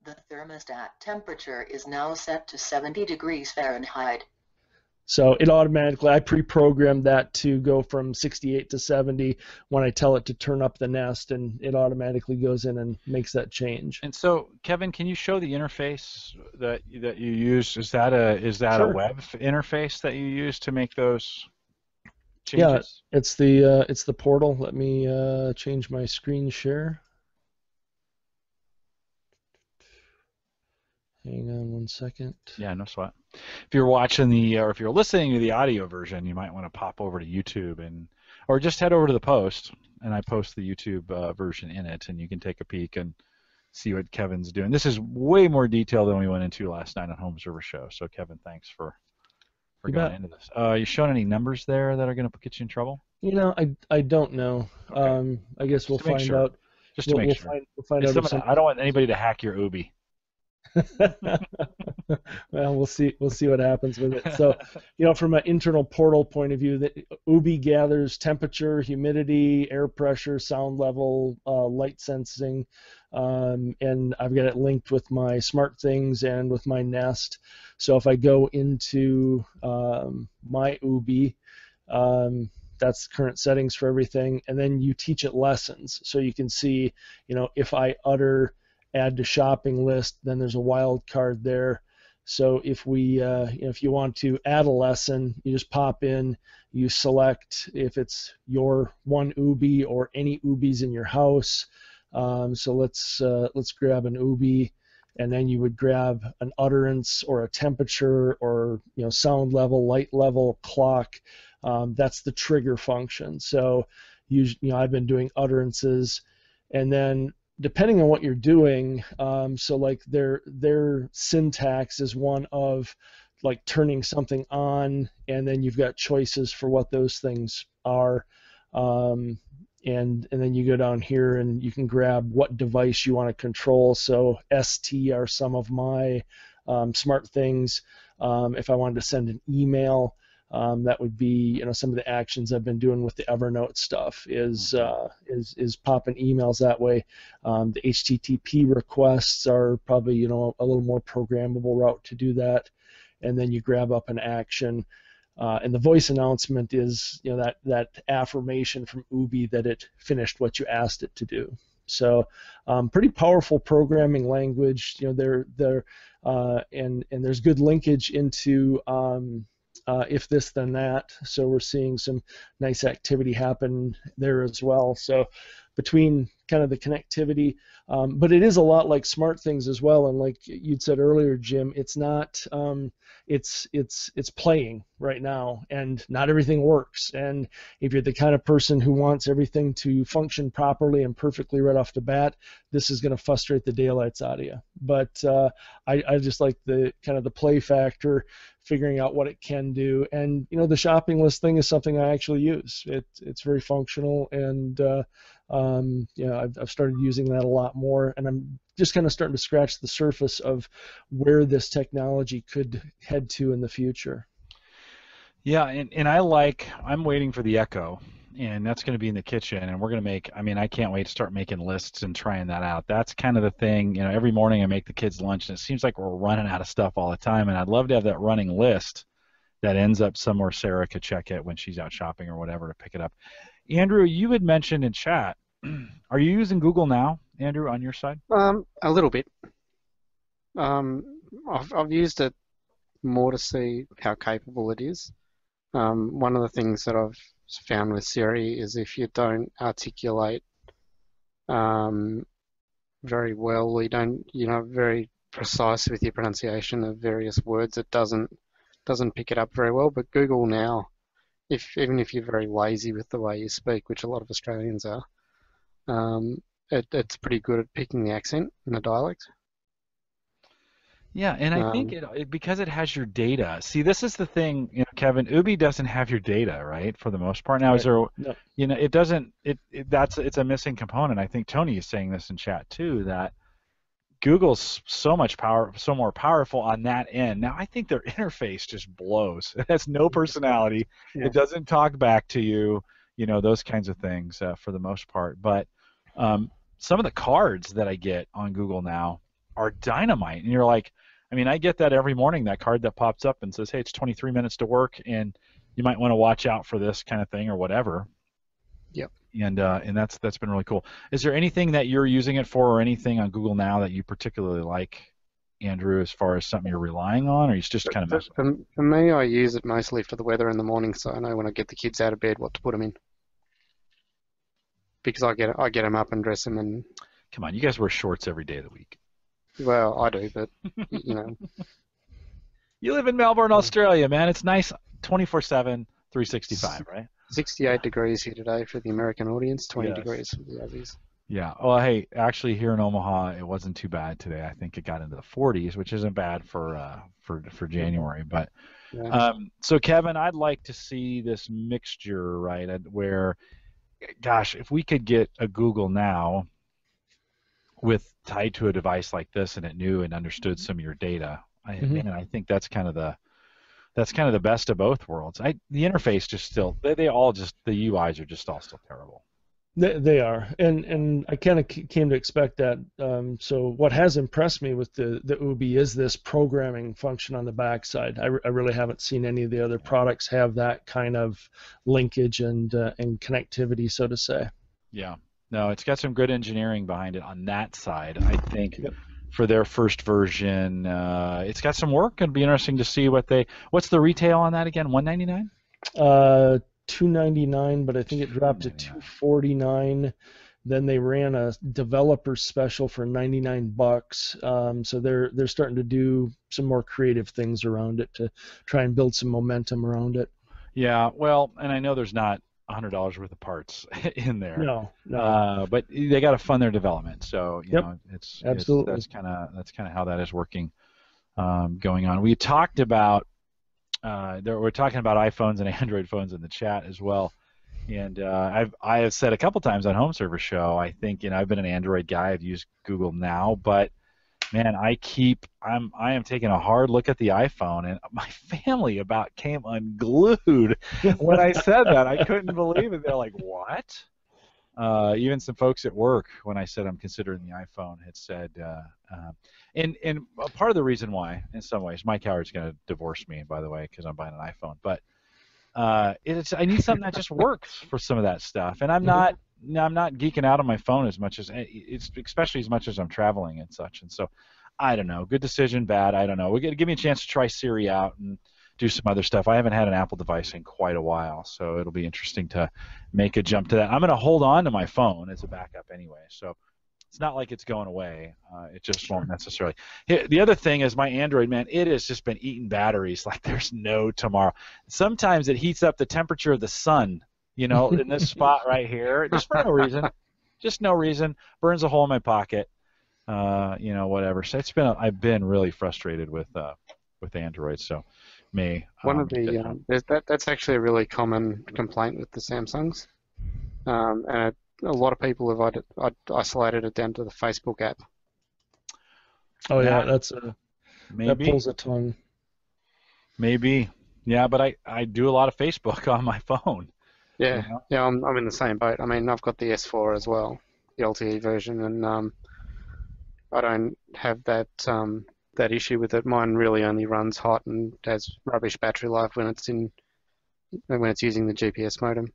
The thermostat temperature is now set to 70 degrees Fahrenheit. So it automatically, I pre-programmed that to go from 68 to 70 when I tell it to turn up the Nest, and it automatically goes in and makes that change. And so, Kevin, can you show the interface that you use? Is that Sure. a web interface that you use to make those changes? Yeah, it's the portal. Let me change my screen share. Hang on one second. Yeah, no sweat. If you're watching or if you're listening to the audio version, you might want to pop over to YouTube or just head over to the post, and I post the YouTube version in it, and you can take a peek and see what Kevin's doing. This is way more detail than we went into last night on Home Server Show. So, Kevin, thanks for going into this. You showing any numbers there that are going to get you in trouble? I don't know. Okay. I guess we'll find out. Just to make sure. We'll find out. I don't want anybody to hack your Ubi. Well, we'll see what happens with it. So, from an internal portal point of view, that Ubi gathers temperature, humidity, air pressure, sound level, light sensing, and I've got it linked with my SmartThings and with my Nest. So if I go into my Ubi, that's current settings for everything, and then you teach it lessons, so you can see, if I utter add to shopping list, then there's a wild card there. So if you want to add a lesson, you just pop in, you select if it's your one Ubi or any Ubis in your house. So let's grab an Ubi, and then you would grab an utterance or a temperature or sound level, light level, clock. That's the trigger function. So I've been doing utterances, and then depending on what you're doing, so like their syntax is one of like turning something on, and then you've got choices for what those things are. and then you go down here and you can grab what device you want to control. So ST are some of my smart things. If I wanted to send an email, that would be, some of the actions I've been doing with the Evernote stuff is popping emails that way. The HTTP requests are probably, a little more programmable route to do that. And then you grab up an action. And the voice announcement is, that affirmation from Ubi that it finished what you asked it to do. So, pretty powerful programming language. And there's good linkage into if this then that. So we're seeing some nice activity happen there as well. So between kind of the connectivity, but it is a lot like smart things as well. And like you'd said earlier, Jim, it's not, it's playing right now, and not everything works. And if you're the kind of person who wants everything to function properly and perfectly right off the bat, this is going to frustrate the daylights out of you. But I just like the kind of the play factor, figuring out what it can do. And the shopping list thing is something I actually use. It's very functional, and I've started using that a lot more, and I'm just kind of starting to scratch the surface of where this technology could head to in the future. Yeah, and I'm waiting for the Echo, and that's going to be in the kitchen, and we're going to I can't wait to start making lists and trying that out. That's kind of the thing, every morning I make the kids lunch, and it seems like we're running out of stuff all the time, and I'd love to have that running list that ends up somewhere Sarah could check it when she's out shopping or whatever to pick it up. Andrew, you had mentioned in chat, are you using Google now, Andrew, on your side? A little bit. I've used it more to see how capable it is. One of the things that I've found with Siri is if you don't articulate very well, you're not very precise with your pronunciation of various words, it doesn't pick it up very well. But Google now, even if you're very lazy with the way you speak, which a lot of Australians are, it's pretty good at picking the accent in the dialect. Yeah, and I think because it has your data. See, this is the thing, Kevin. Ubi doesn't have your data, right? For the most part. Now, Right. is there? No. It doesn't. It's a missing component. I think Tony is saying this in chat too, that Google's so more powerful on that end. Now, I think their interface just blows. It has no personality. Yeah. It doesn't talk back to you. Those kinds of things for the most part. But some of the cards that I get on Google now are dynamite, and you're like, I get that every morning, that card that pops up and says, hey, it's 23 minutes to work, and you might want to watch out for this kind of thing or whatever. Yep. And that's been really cool. Is there anything that you're using it for, or anything on Google now that you particularly like, Andrew, as far as something you're relying on, or you just kind of messing? For me, I use it mostly for the weather in the morning, so I know when I get the kids out of bed what to put them in. Because I get them up and dress them, and Come on, you guys wear shorts every day of the week. well, I do, but You live in Melbourne, Australia, man. It's nice 24/7, 365, right? 68 degrees here today for the American audience, 20 Yes. degrees for the Aussies. Yeah. Well, hey, actually here in Omaha, it wasn't too bad today. I think it got into the 40s, which isn't bad for January. But Yeah. so Kevin, I'd like to see this mixture, right? Where, gosh, if we could get a Google Now tied to a device like this, and it knew and understood some of your data, I think that's kind of the best of both worlds. The interface just still, the UIs are just all still terrible. They are, and I kind of came to expect that. So what has impressed me with the Ubi is this programming function on the backside. I really haven't seen any of the other products have that kind of linkage and connectivity, so to say. Yeah. No, it's got some good engineering behind it on that side. I think for their first version, it's got some work. It'd be interesting to see what's the retail on that again? $199? $299, but I think it dropped to $249. Then they ran a developer special for $99. So they're starting to do some more creative things around it to try and build some momentum around it. Yeah, well, and I know there's not $100 worth of parts in there. No. But they got to fund their development, so it's absolutely. That's kind of how that is working, going on. We talked about we're talking about iPhones and Android phones in the chat as well, And I have said a couple times on Home Server Show, I think, I've been an Android guy. I've used Google Now, but man, I am taking a hard look at the iPhone, and my family about came unglued when I said that. I couldn't believe it. They're like, "What?" Even some folks at work, when I said I'm considering the iPhone, had said, and part of the reason why, in some ways, Mike Howard's going to divorce me, by the way, because I'm buying an iPhone, but I need something that just works for some of that stuff, and I'm not geeking out on my phone as much as especially as much as I'm traveling and such. And so, I don't know. Good decision, bad. I don't know. We're gonna give me a chance to try Siri out and do some other stuff. I haven't had an Apple device in quite a while, so it'll be interesting to make a jump to that. I'm gonna hold on to my phone as a backup anyway, so it's not like it's going away. It just won't necessarily. The other thing is my Android, man, it has just been eating batteries like there's no tomorrow. Sometimes it heats up the temperature of the sun, in this spot right here, just for no reason. Just no reason. Burns a hole in my pocket, whatever. So I've been really frustrated with Android, so one of the that's actually a really common complaint with the Samsungs, and a lot of people have isolated it down to the Facebook app. Oh yeah, that pulls a tongue. Maybe, yeah, but I do a lot of Facebook on my phone. Yeah, yeah, I'm in the same boat. I mean, I've got the S4 as well, the LTE version, and I don't have that issue with it. Mine really only runs hot and has rubbish battery life when it's using the GPS modem.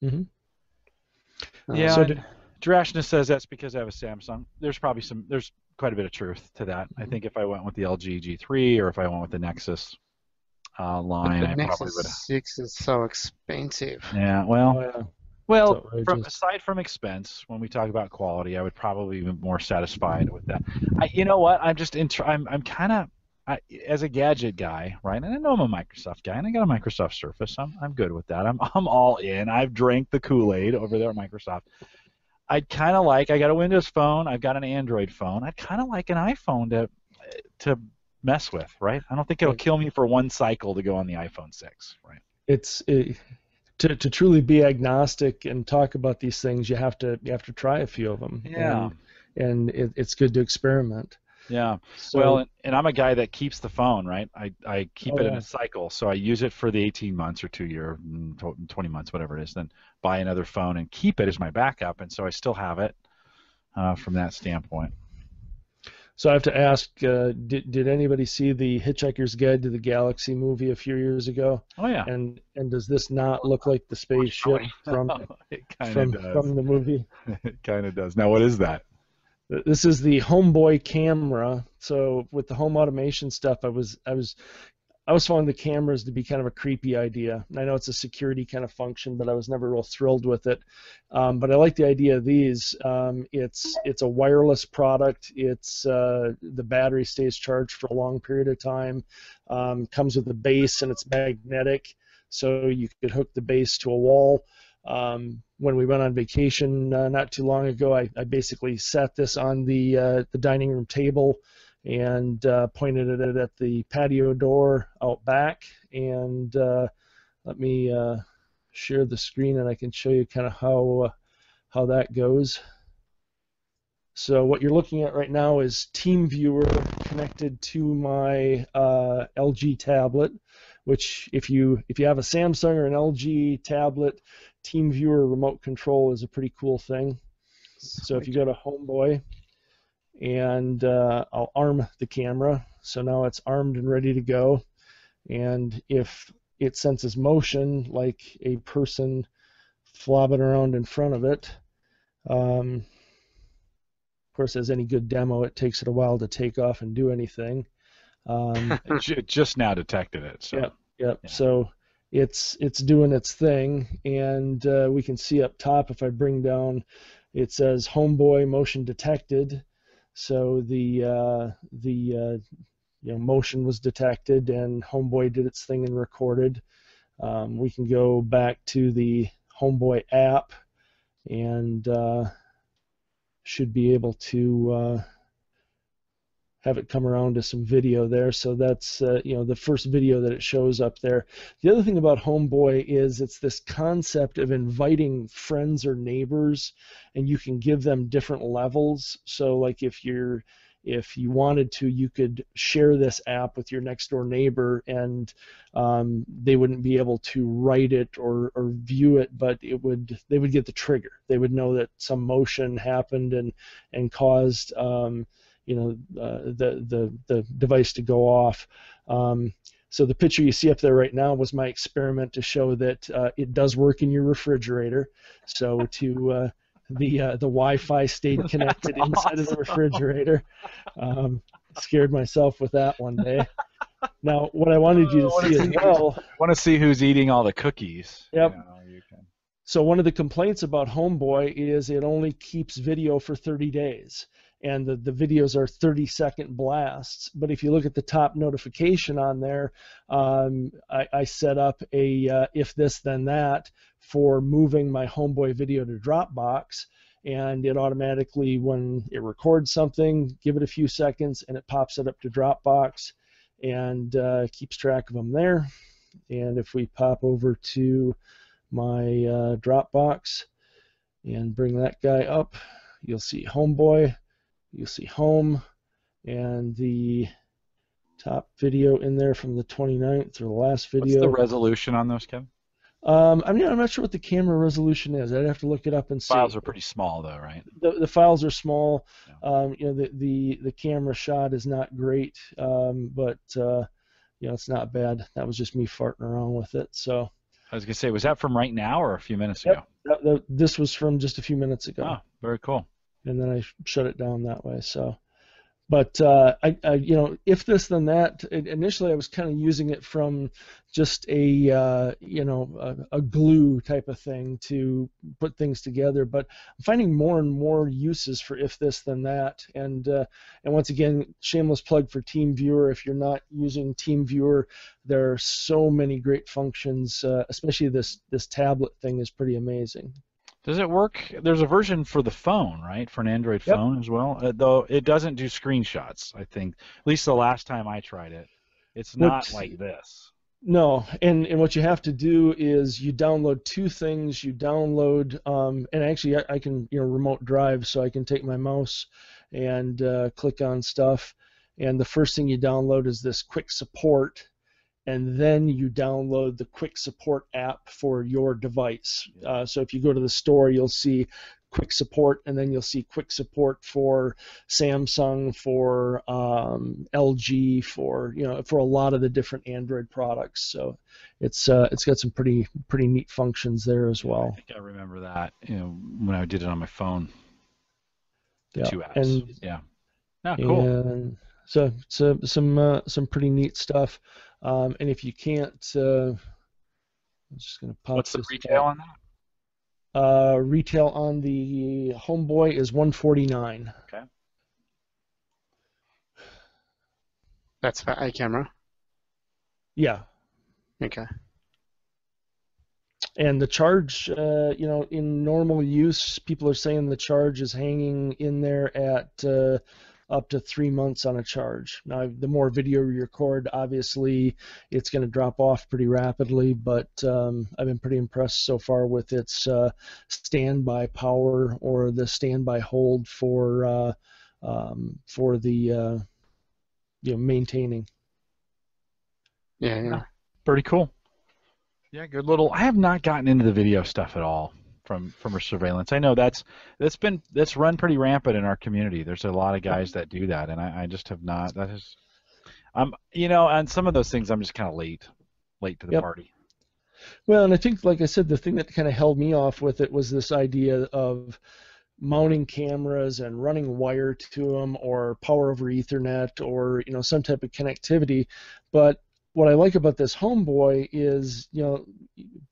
Mm-hmm. Yeah, Drashna says that's because I have a Samsung. There's quite a bit of truth to that. I think if I went with the LG G3 or if I went with the Nexus line, the I Nexus probably would. 6 is so expensive. Yeah, well, aside from expense, when we talk about quality, I would probably be more satisfied with that. You know what? I'm kind of as a gadget guy, right? And I know I'm a Microsoft guy, and I got a Microsoft Surface. I'm good with that. I'm all in. I've drank the Kool-Aid over there at Microsoft. I got a Windows phone. I've got an Android phone. I'd kind of like an iPhone to mess with, right? I don't think it'll kill me for one cycle to go on the iPhone 6, right? To truly be agnostic and talk about these things, you have to try a few of them. Yeah. And it's good to experiment. Yeah. So, and I'm a guy that keeps the phone, right? I keep it in a cycle, so I use it for the 18 months or 2 year, 20 months, whatever it is, then buy another phone and keep it as my backup, and so I still have it from that standpoint. So I have to ask, did anybody see the Hitchhiker's Guide to the Galaxy movie a few years ago? Oh yeah. And does this not look like the spaceship from the movie? It kind of does. Now what is that? This is the Homeboy camera. So with the home automation stuff, I was finding the cameras to be kind of a creepy idea. And I know it's a security kind of function, but I was never real thrilled with it. But I like the idea of these. It's a wireless product. The battery stays charged for a long period of time. Comes with a base and it's magnetic, so you could hook the base to a wall. When we went on vacation not too long ago, I basically sat this on the dining room table and pointed it at the patio door out back. And let me share the screen, and I can show you kind of how that goes. So what you're looking at right now is TeamViewer connected to my LG tablet, which if you have a Samsung or an LG tablet, TeamViewer remote control is a pretty cool thing. So if you go to Homeboy, and I'll arm the camera, so now it's armed and ready to go. And if it senses motion, like a person flobbing around in front of it, of course, as any good demo, it takes it a while to take off and do anything. It just now detected it. So. Yep. Yeah. So it's doing its thing, and we can see up top, if I bring down, it says Homeboy motion detected. So the motion was detected, and Homeboy did its thing and recorded. We can go back to the Homeboy app, and should be able to have it come around to some video there. So that's the first video that it shows up there. The other thing about Homeboy is it's this concept of inviting friends or neighbors, and you can give them different levels. So like if you wanted to, you could share this app with your next door neighbor, and they wouldn't be able to write it or view it, but they would get the trigger. They would know that some motion happened and caused the device to go off. So the picture you see up there right now was my experiment to show that it does work in your refrigerator. So the Wi-Fi stayed connected inside of the refrigerator. Scared myself with that one day. Now, what I wanted you to see as well. I want to see who's eating all the cookies. Yep. So one of the complaints about Homeboy is it only keeps video for 30 days. And the videos are 30-second blasts. But if you look at the top notification on there, I set up a if this then that for moving my Homeboy video to Dropbox, and it automatically, when it records something, give it a few seconds, and it pops it up to Dropbox and keeps track of them there. And if we pop over to my Dropbox and bring that guy up, you'll see Homeboy. You'll see home and the top video in there from the 29th, or the last video. What's the resolution on those, Kevin? I'm not sure what the camera resolution is. I'd have to look it up and see. Files are pretty small, though, right? The files are small. Yeah. The camera shot is not great, but it's not bad. That was just me farting around with it. So. I was gonna say, was that from right now or a few minutes ago? This was from just a few minutes ago. Oh, very cool. And then I shut it down that way. So, but if this then that. Initially, I was kind of using it from just a glue type of thing to put things together. But I'm finding more and more uses for if this then that. And once again, shameless plug for TeamViewer. If you're not using TeamViewer, there are so many great functions. Especially this tablet thing is pretty amazing. Does it work? There's a version for the phone, right? For an Android phone as well. Though it doesn't do screenshots, I think. At least the last time I tried it. It's not like this. No, and what you have to do is you download two things. You download, and actually I can remote drive, so I can take my mouse and click on stuff. And the first thing you download is this quick support. And then you download the quick support app for your device. So if you go to the store, you'll see quick support, and then you'll see quick support for Samsung, for LG, for a lot of the different Android products. So it's got some pretty neat functions there as well. I think I remember that when I did it on my phone. The two apps. And, yeah. Oh, cool. And so some pretty neat stuff. And if you can't, I'm just going to pop. What's the retail on that? Retail on the Homeboy is $149. Okay. That's for a camera. Yeah. Okay. And the charge, in normal use, people are saying the charge is hanging in there at up to 3 months on a charge. Now, the more video you record, obviously, it's going to drop off pretty rapidly, but I've been pretty impressed so far with its standby power or the standby hold for the maintaining. Yeah. Pretty cool. Yeah, good little. I have not gotten into the video stuff at all from our surveillance. I know that's run pretty rampant in our community. There's a lot of guys that do that, and I just have not. That is, on some of those things, I'm just kind of late to the party. Well, and I think, like I said, the thing that kind of held me off with it was this idea of mounting cameras and running wire to them, or power over Ethernet, or some type of connectivity. But what I like about this Homeboy is,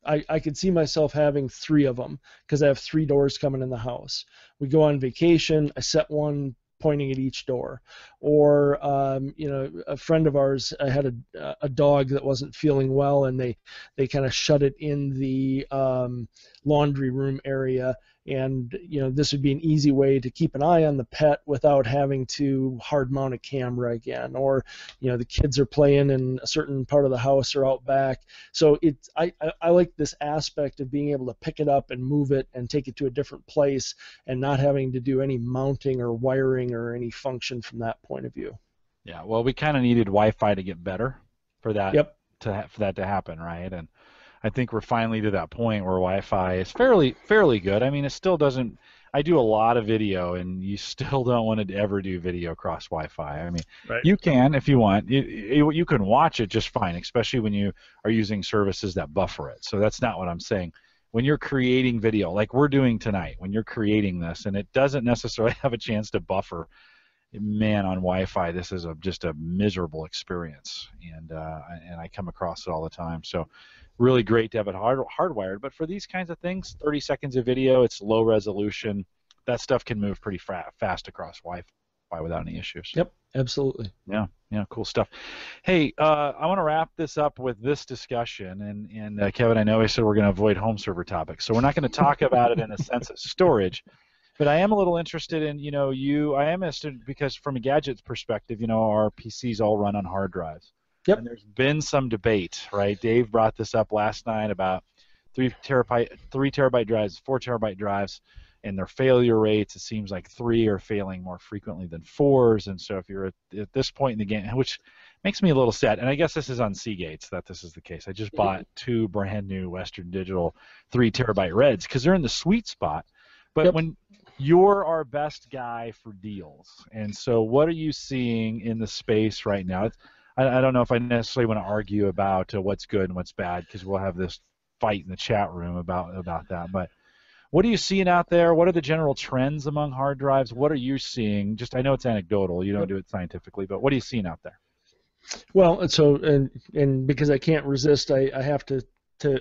I could see myself having 3 of them because I have 3 doors coming in the house. We go on vacation, I set one pointing at each door. Or, a friend of ours had a dog that wasn't feeling well, and they kind of shut it in the laundry room area, And this would be an easy way to keep an eye on the pet without having to hard mount a camera again, or the kids are playing in a certain part of the house or out back. So I like this aspect of being able to pick it up and move it and take it to a different place and not having to do any mounting or wiring or any function from that point of view. Yeah, well, we kind of needed Wi-Fi to get better for that. Yep. For that to happen, right? And I think we're finally to that point where Wi-Fi is fairly good. I mean, it still doesn't. I do a lot of video, and you still don't want to ever do video across Wi-Fi. I mean, right. You can if you want. You can watch it just fine, especially when you are using services that buffer it. So that's not what I'm saying. When you're creating video, like we're doing tonight, when you're creating this, and it doesn't necessarily have a chance to buffer, man, on Wi-Fi, this is just a miserable experience, and I come across it all the time. So really great to have it hardwired, but for these kinds of things, 30 seconds of video, it's low resolution. That stuff can move pretty fast across Wi-Fi without any issues. Yep, absolutely. Yeah, cool stuff. Hey, I want to wrap this up with this discussion, and Kevin, I know I said we're going to avoid home server topics, so we're not going to talk about it in a sense of storage. But I am a little interested in, I am interested because from a gadget's perspective, our PCs all run on hard drives. Yep. And there's been some debate, right? Dave brought this up last night about 3 terabyte drives, 4 terabyte drives, and their failure rates. It seems like 3 are failing more frequently than 4s. And so if you're at this point in the game, which makes me a little sad, and I guess this is on Seagates that this is the case. I just bought 2 brand new Western Digital 3 terabyte Reds because they're in the sweet spot. But when you're our best guy for deals, and so what are you seeing in the space right now? I don't know if I necessarily want to argue about what's good and what's bad because we'll have this fight in the chat room about that. But what are you seeing out there? What are the general trends among hard drives? What are you seeing? Just I know it's anecdotal. You don't do it scientifically, but what are you seeing out there? Well, so and because I can't resist, I have to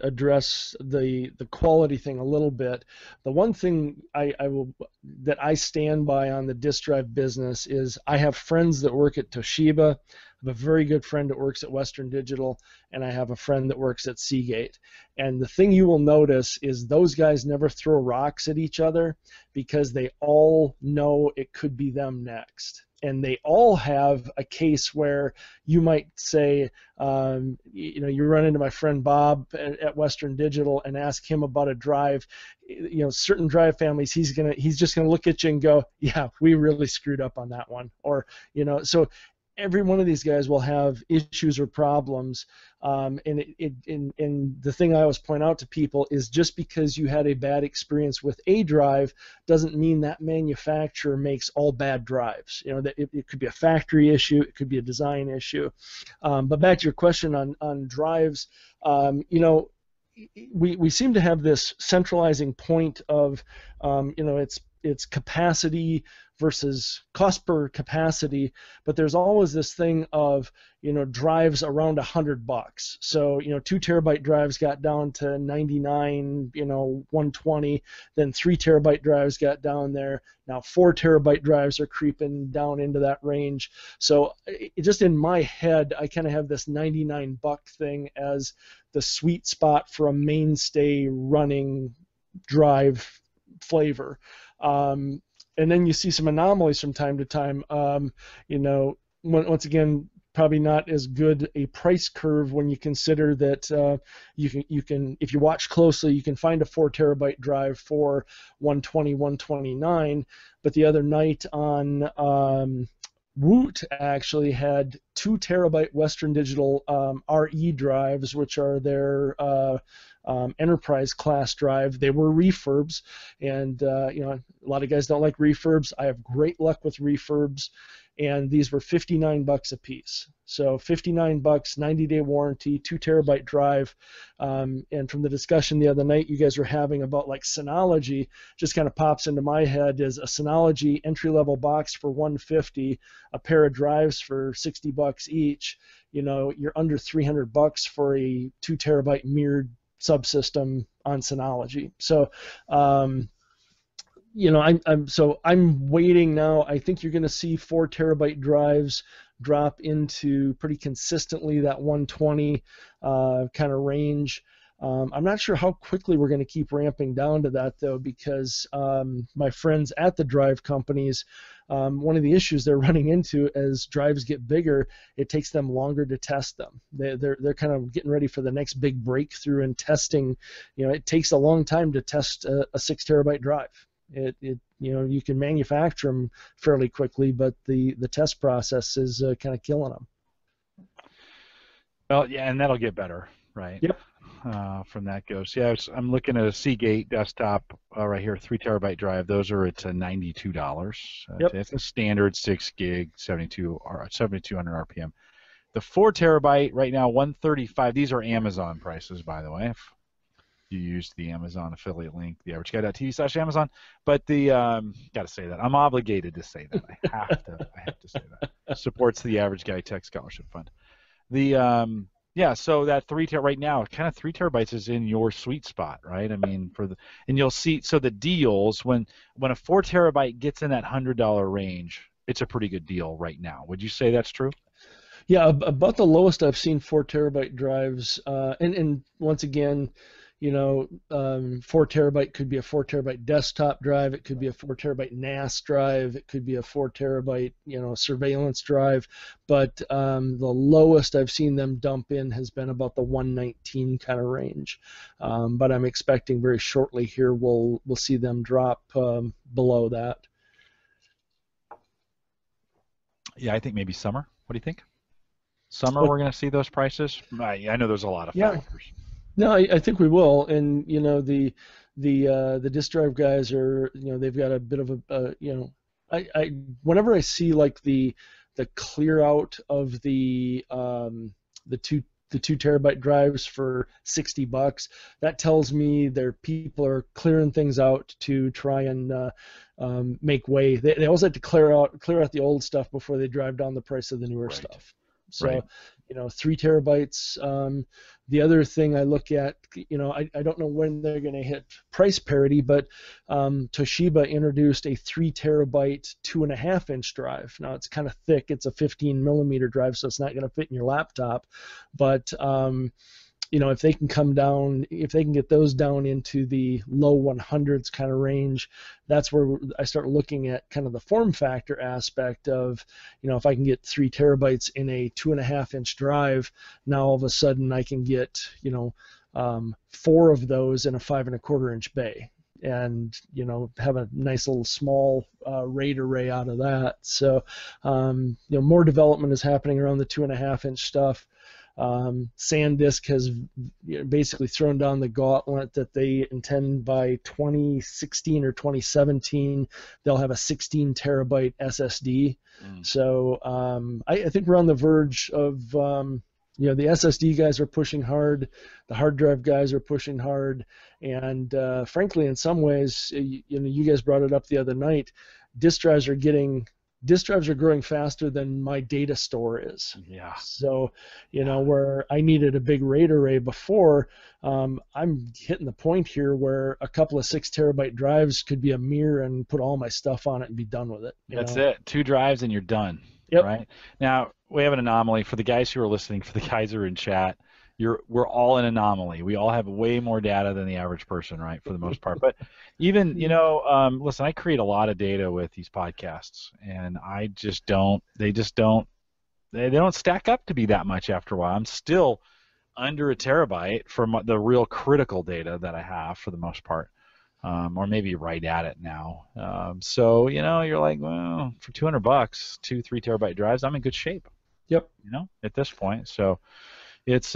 address the quality thing a little bit. The one thing that I stand by on the disk drive business is I have friends that work at Toshiba. I have a very good friend that works at Western Digital, and I have a friend that works at Seagate. And the thing you will notice is those guys never throw rocks at each other because they all know it could be them next. And they all have a case where you might say, you run into my friend Bob at Western Digital and ask him about a drive. Certain drive families, he's just gonna look at you and go, yeah, we really screwed up on that one, or so. Every one of these guys will have issues or problems, and the thing I always point out to people is just because you had a bad experience with a drive doesn't mean that manufacturer makes all bad drives. That it could be a factory issue, it could be a design issue. But back to your question on drives, we seem to have this centralizing point of, it's capacity versus cost per capacity, but there's always this thing of drives around $100. So 2 terabyte drives got down to 99, 120. Then 3 terabyte drives got down there. Now 4 terabyte drives are creeping down into that range. So just in my head, I kind of have this $99 thing as the sweet spot for a mainstay running drive flavor. And then you see some anomalies from time to time. Once again, probably not as good a price curve when you consider that you can if you watch closely, you can find a 4 terabyte drive for 120, 129. But the other night on Woot actually had 2 terabyte Western Digital RE drives, which are their enterprise class drive. They were refurbs, and a lot of guys don't like refurbs. I have great luck with refurbs, and these were $59 a piece. So $59, 90-day warranty, 2 terabyte drive. And from the discussion the other night you guys were having about like Synology, just kind of pops into my head is a Synology entry-level box for $150, a pair of drives for $60 each. You're under $300 for a 2 terabyte mirrored subsystem on Synology. So I'm waiting now. I think you're going to see 4 terabyte drives drop into pretty consistently that 120 kind of range. I'm not sure how quickly we're going to keep ramping down to that, though, because my friends at the drive companies, one of the issues they're running into as drives get bigger, it takes them longer to test them. They're kind of getting ready for the next big breakthrough in testing. It takes a long time to test a 6 terabyte drive. You can manufacture them fairly quickly, but the test process is kind of killing them. Well, yeah, and that'll get better, right? Yep. From that goes. Yeah, I'm looking at a Seagate desktop right here, 3 terabyte drive. Those are at $92. Yep. It's a standard 6 gig, 7,200 RPM. The 4 terabyte right now, $135. These are Amazon prices, by the way. If you use the Amazon affiliate link, theaverageguy.tv/Amazon. But got to say that. I'm obligated to say that. I have to say that. Supports the Average Guy Tech Scholarship Fund. Yeah, so that 3 right now, kind of 3 terabytes is in your sweet spot, right? I mean, and you'll see, so the deals, when a 4 terabyte gets in that $100 range, it's a pretty good deal right now. Would you say that's true? Yeah, about the lowest I've seen 4 terabyte drives, and once again, 4 terabyte could be a 4 terabyte desktop drive. It could be a 4 terabyte NAS drive. It could be a 4 terabyte, surveillance drive. But the lowest I've seen them dump in has been about the 119 kind of range. But I'm expecting very shortly here we'll see them drop below that. Yeah, I think maybe summer. What do you think? Summer, we're going to see those prices? I know there's a lot of factors. No, I think we will, and the disk drive guys are, they've got a bit of a, I whenever I see like the clear out of the 2 terabyte drives for $60, that tells me their people are clearing things out to try and make way. They always like to clear out the old stuff before they drive down the price of the newer stuff. So, 3 terabytes. The other thing I look at, I don't know when they're going to hit price parity, but Toshiba introduced a 3 terabyte 2.5-inch drive. Now it's kind of thick. It's a 15 millimeter drive, so it's not going to fit in your laptop. But if they can get those down into the low 100s kind of range, that's where I start looking at kind of the form factor aspect of, if I can get 3 terabytes in a 2.5-inch drive, now all of a sudden I can get, 4 of those in a 5.25-inch bay, and have a nice little small RAID array out of that. So more development is happening around the 2.5-inch stuff. SanDisk has basically thrown down the gauntlet that they intend by 2016 or 2017 they'll have a 16 terabyte SSD. So I think we're on the verge of the SSD guys are pushing hard, the hard drive guys are pushing hard, and frankly, in some ways, you guys brought it up the other night, disk drives are growing faster than my data store is. Yeah. So, where I needed a big RAID array before, I'm hitting the point here where a couple of 6 terabyte drives could be a mirror and put all my stuff on it and be done with it. That's it. 2 drives and you're done. Yep. Right. Now we have an anomaly for the guys who are listening. For the guys who are in chat, we're all an anomaly. We all have way more data than the average person, right, for the most part. But even, listen, I create a lot of data with these podcasts, and they don't stack up to be that much after a while. I'm still under a terabyte for the real critical data that I have for the most part, or maybe right at it now. So, you're like, well, for $200, 2-3 terabyte drives, I'm in good shape. Yep. At this point. So it's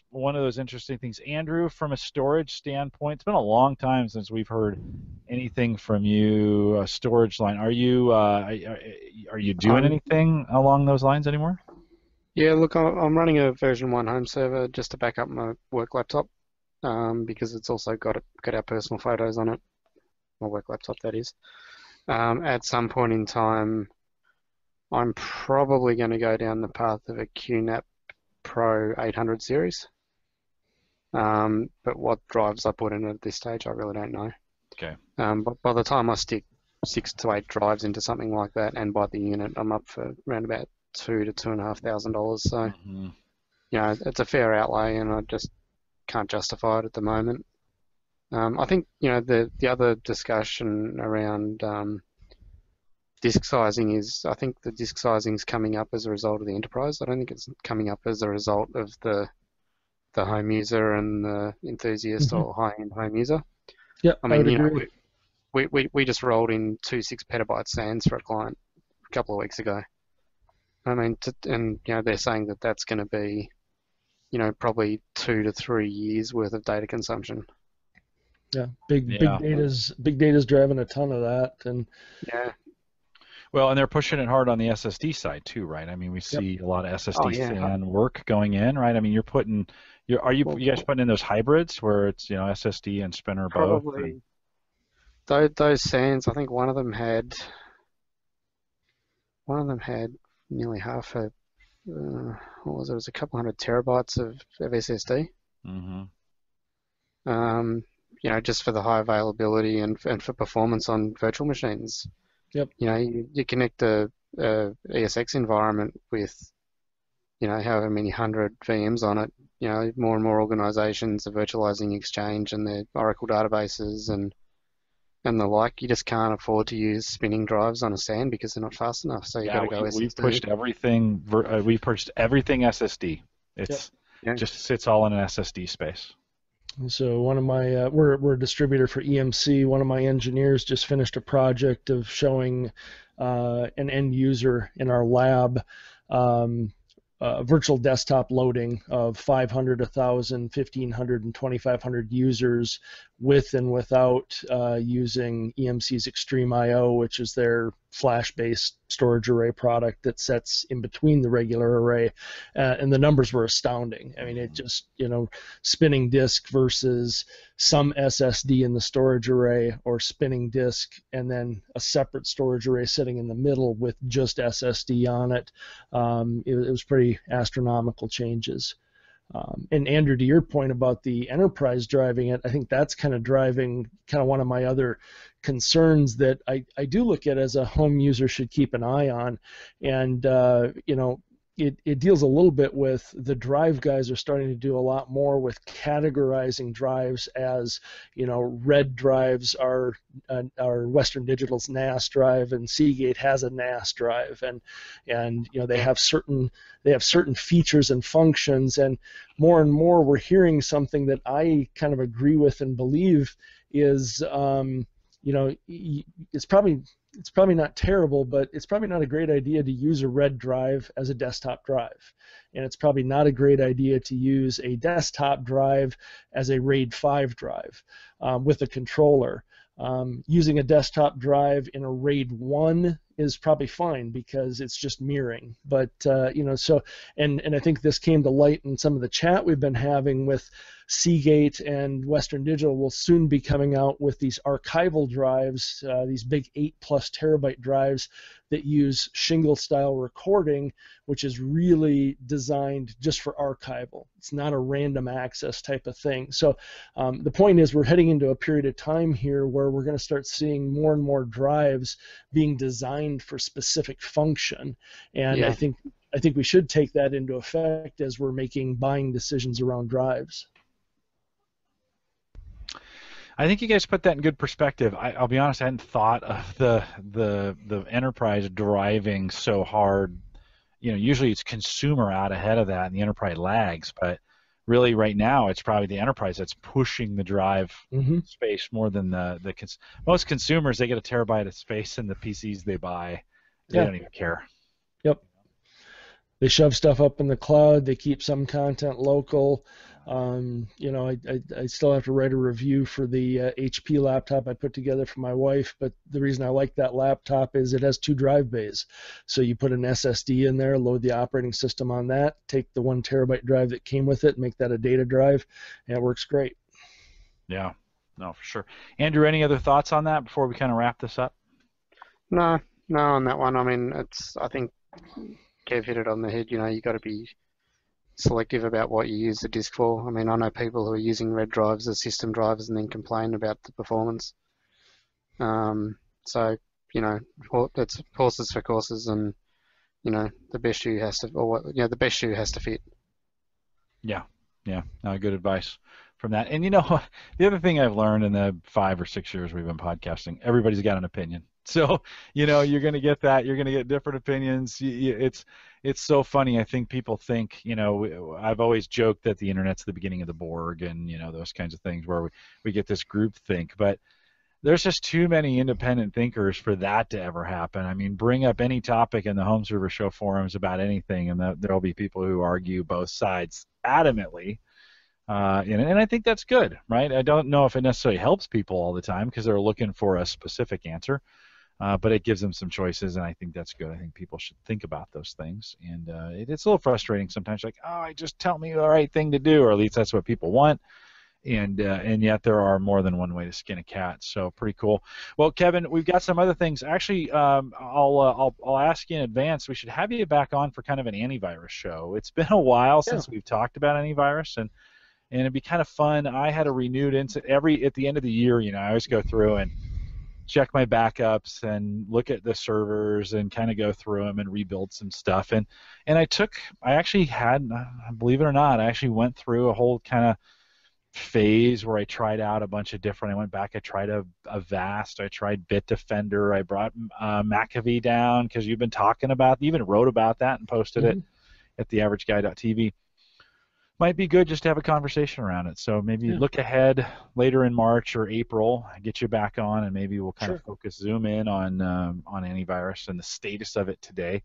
one of those interesting things. Andrew, from a storage standpoint, it's been a long time since we've heard anything from you. A storage line. Are you doing anything along those lines anymore? Yeah, look, I'm running a version 1 home server just to back up my work laptop, because it's also got our personal photos on it. My work laptop, that is. At some point in time, I'm probably going to go down the path of a QNAP Pro 800 series. But what drives I put in at this stage, I really don't know. Okay. But by the time I stick 6 to 8 drives into something like that and buy the unit, I'm up for around about $2,000 to $2,500. So, it's a fair outlay, and I just can't justify it at the moment. I think the other discussion around disk sizing is, I think the disk sizing is coming up as a result of the enterprise. I don't think it's coming up as a result of the home user and the enthusiast or high-end home user. Yep, I mean, would agree. We just rolled in 2 6-petabyte SANs for a client a couple of weeks ago. I mean, and they're saying that that's going to be, probably 2 to 3 years worth of data consumption. Yeah, big data's driving a ton of that, and yeah. Well, and they're pushing it hard on the SSD side too, right? I mean, we see a lot of SSD SAN work going in, right? I mean, are you guys putting in those hybrids where it's SSD and spinner both? Probably. Those SANs, I think one of them had nearly half a what was it? It was a couple hundred terabytes of SSD. Just for the high availability and for performance on virtual machines. Yep. You connect the ESX environment with however many 100 VMs on it. More and more organizations are virtualizing Exchange and their Oracle databases and the like. You just can't afford to use spinning drives on a SAN because they're not fast enough. So you got to go SSD. We've pushed everything. We pushed everything SSD. It's just sits all in an SSD space. So one of my we're a distributor for EMC. One of my engineers just finished a project of showing an end user in our lab virtual desktop loading of 500, 1,000, 1,500, and 2,500 users with and without using EMC's Extreme I/O, which is their flash-based storage array product that sets in between the regular array, and the numbers were astounding. I mean, it just, spinning disk versus some SSD in the storage array, or spinning disk and then a separate storage array sitting in the middle with just SSD on it. It was pretty astronomical changes. And Andrew, to your point about the enterprise driving it, I think that's kind of driving one of my other concerns that I do look at as a home user should keep an eye on. And, it deals a little bit with the drive guys are starting to do a lot more with categorizing drives as, red drives are Western Digital's NAS drive and Seagate has a NAS drive, and they have certain features and functions, and more we're hearing something that I kind of agree with and believe is it's probably not terrible, but it's probably not a great idea to use a red drive as a desktop drive. And it's probably not a great idea to use a desktop drive as a RAID 5 drive with a controller. Using a desktop drive in a RAID 1 is probably fine because it's just mirroring. But, and I think this came to light in some of the chat we've been having with Seagate, and Western Digital will soon be coming out with these archival drives, these big 8+ terabyte drives that use shingle style recording, which is really designed just for archival. It's not a random access type of thing. So the point is we're heading into a period of time here where we're going to start seeing more and more drives being designed for specific function, and I think we should take that into effect as we're making buying decisions around drives. I think you guys put that in good perspective. I'll be honest, I hadn't thought of the enterprise driving so hard. Usually it's consumer out ahead of that, and the enterprise lags. But really, right now, it's probably the enterprise that's pushing the drive space more than most consumers. They get a terabyte of space in the PCs they buy. They don't even care. Yep. They shove stuff up in the cloud. They keep some content local. I still have to write a review for the HP laptop I put together for my wife, but the reason I like that laptop is it has 2 drive bays. So you put an SSD in there, load the operating system on that, take the 1 terabyte drive that came with it, make that a data drive, and it works great. Yeah, no, for sure. Andrew, any other thoughts on that before we kind of wrap this up? No, on that one. I mean, I think Kev hit it on the head. You got to be selective about what you use the disk for. I mean, I know people who are using red drives as system drivers and then complain about the performance. So, that's horses for courses, and the best shoe has to, the best shoe has to fit. Yeah, Yeah, good advice from that. And, you know, the other thing I've learned in the 5 or 6 years we've been podcasting, everybody's got an opinion. So, you know, you're going to get that. You're going to get different opinions. It's so funny. I think people think, you know, I've always joked that the internet's the beginning of the Borg and, you know, those kinds of things where we get this group think. But there's just too many independent thinkers for that to ever happen. I mean, bring up any topic in the Home Server Show forums about anything, and there'll be people who argue both sides adamantly. And I think that's good, right? I don't know if it necessarily helps people all the time because they're looking for a specific answer, but it gives them some choices, and I think that's good. I think people should think about those things, and it's a little frustrating sometimes, like, oh, just tell me the right thing to do, or at least that's what people want. And yet there are more than one way to skin a cat. So pretty cool. Well, Kevin, we've got some other things. Actually, I'll ask you in advance. We should have you back on for kind of an antivirus show. It's been a while since we've talked about antivirus, and it'd be kind of fun. I had a renewed at the end of the year. You know, I always go through and check my backups and look at the servers and kind of go through them and rebuild some stuff. And I actually had, believe it or not, I actually went through a whole kind of phase where I tried out a bunch of different. I went back. I tried a Avast. I tried Bitdefender. I brought McAfee down because you've been talking about. You even wrote about that and posted it at theaverageguy.tv. Might be good just to have a conversation around it. So maybe look ahead later in March or April. Get you back on, and maybe we'll kind of zoom in on antivirus and the status of it today.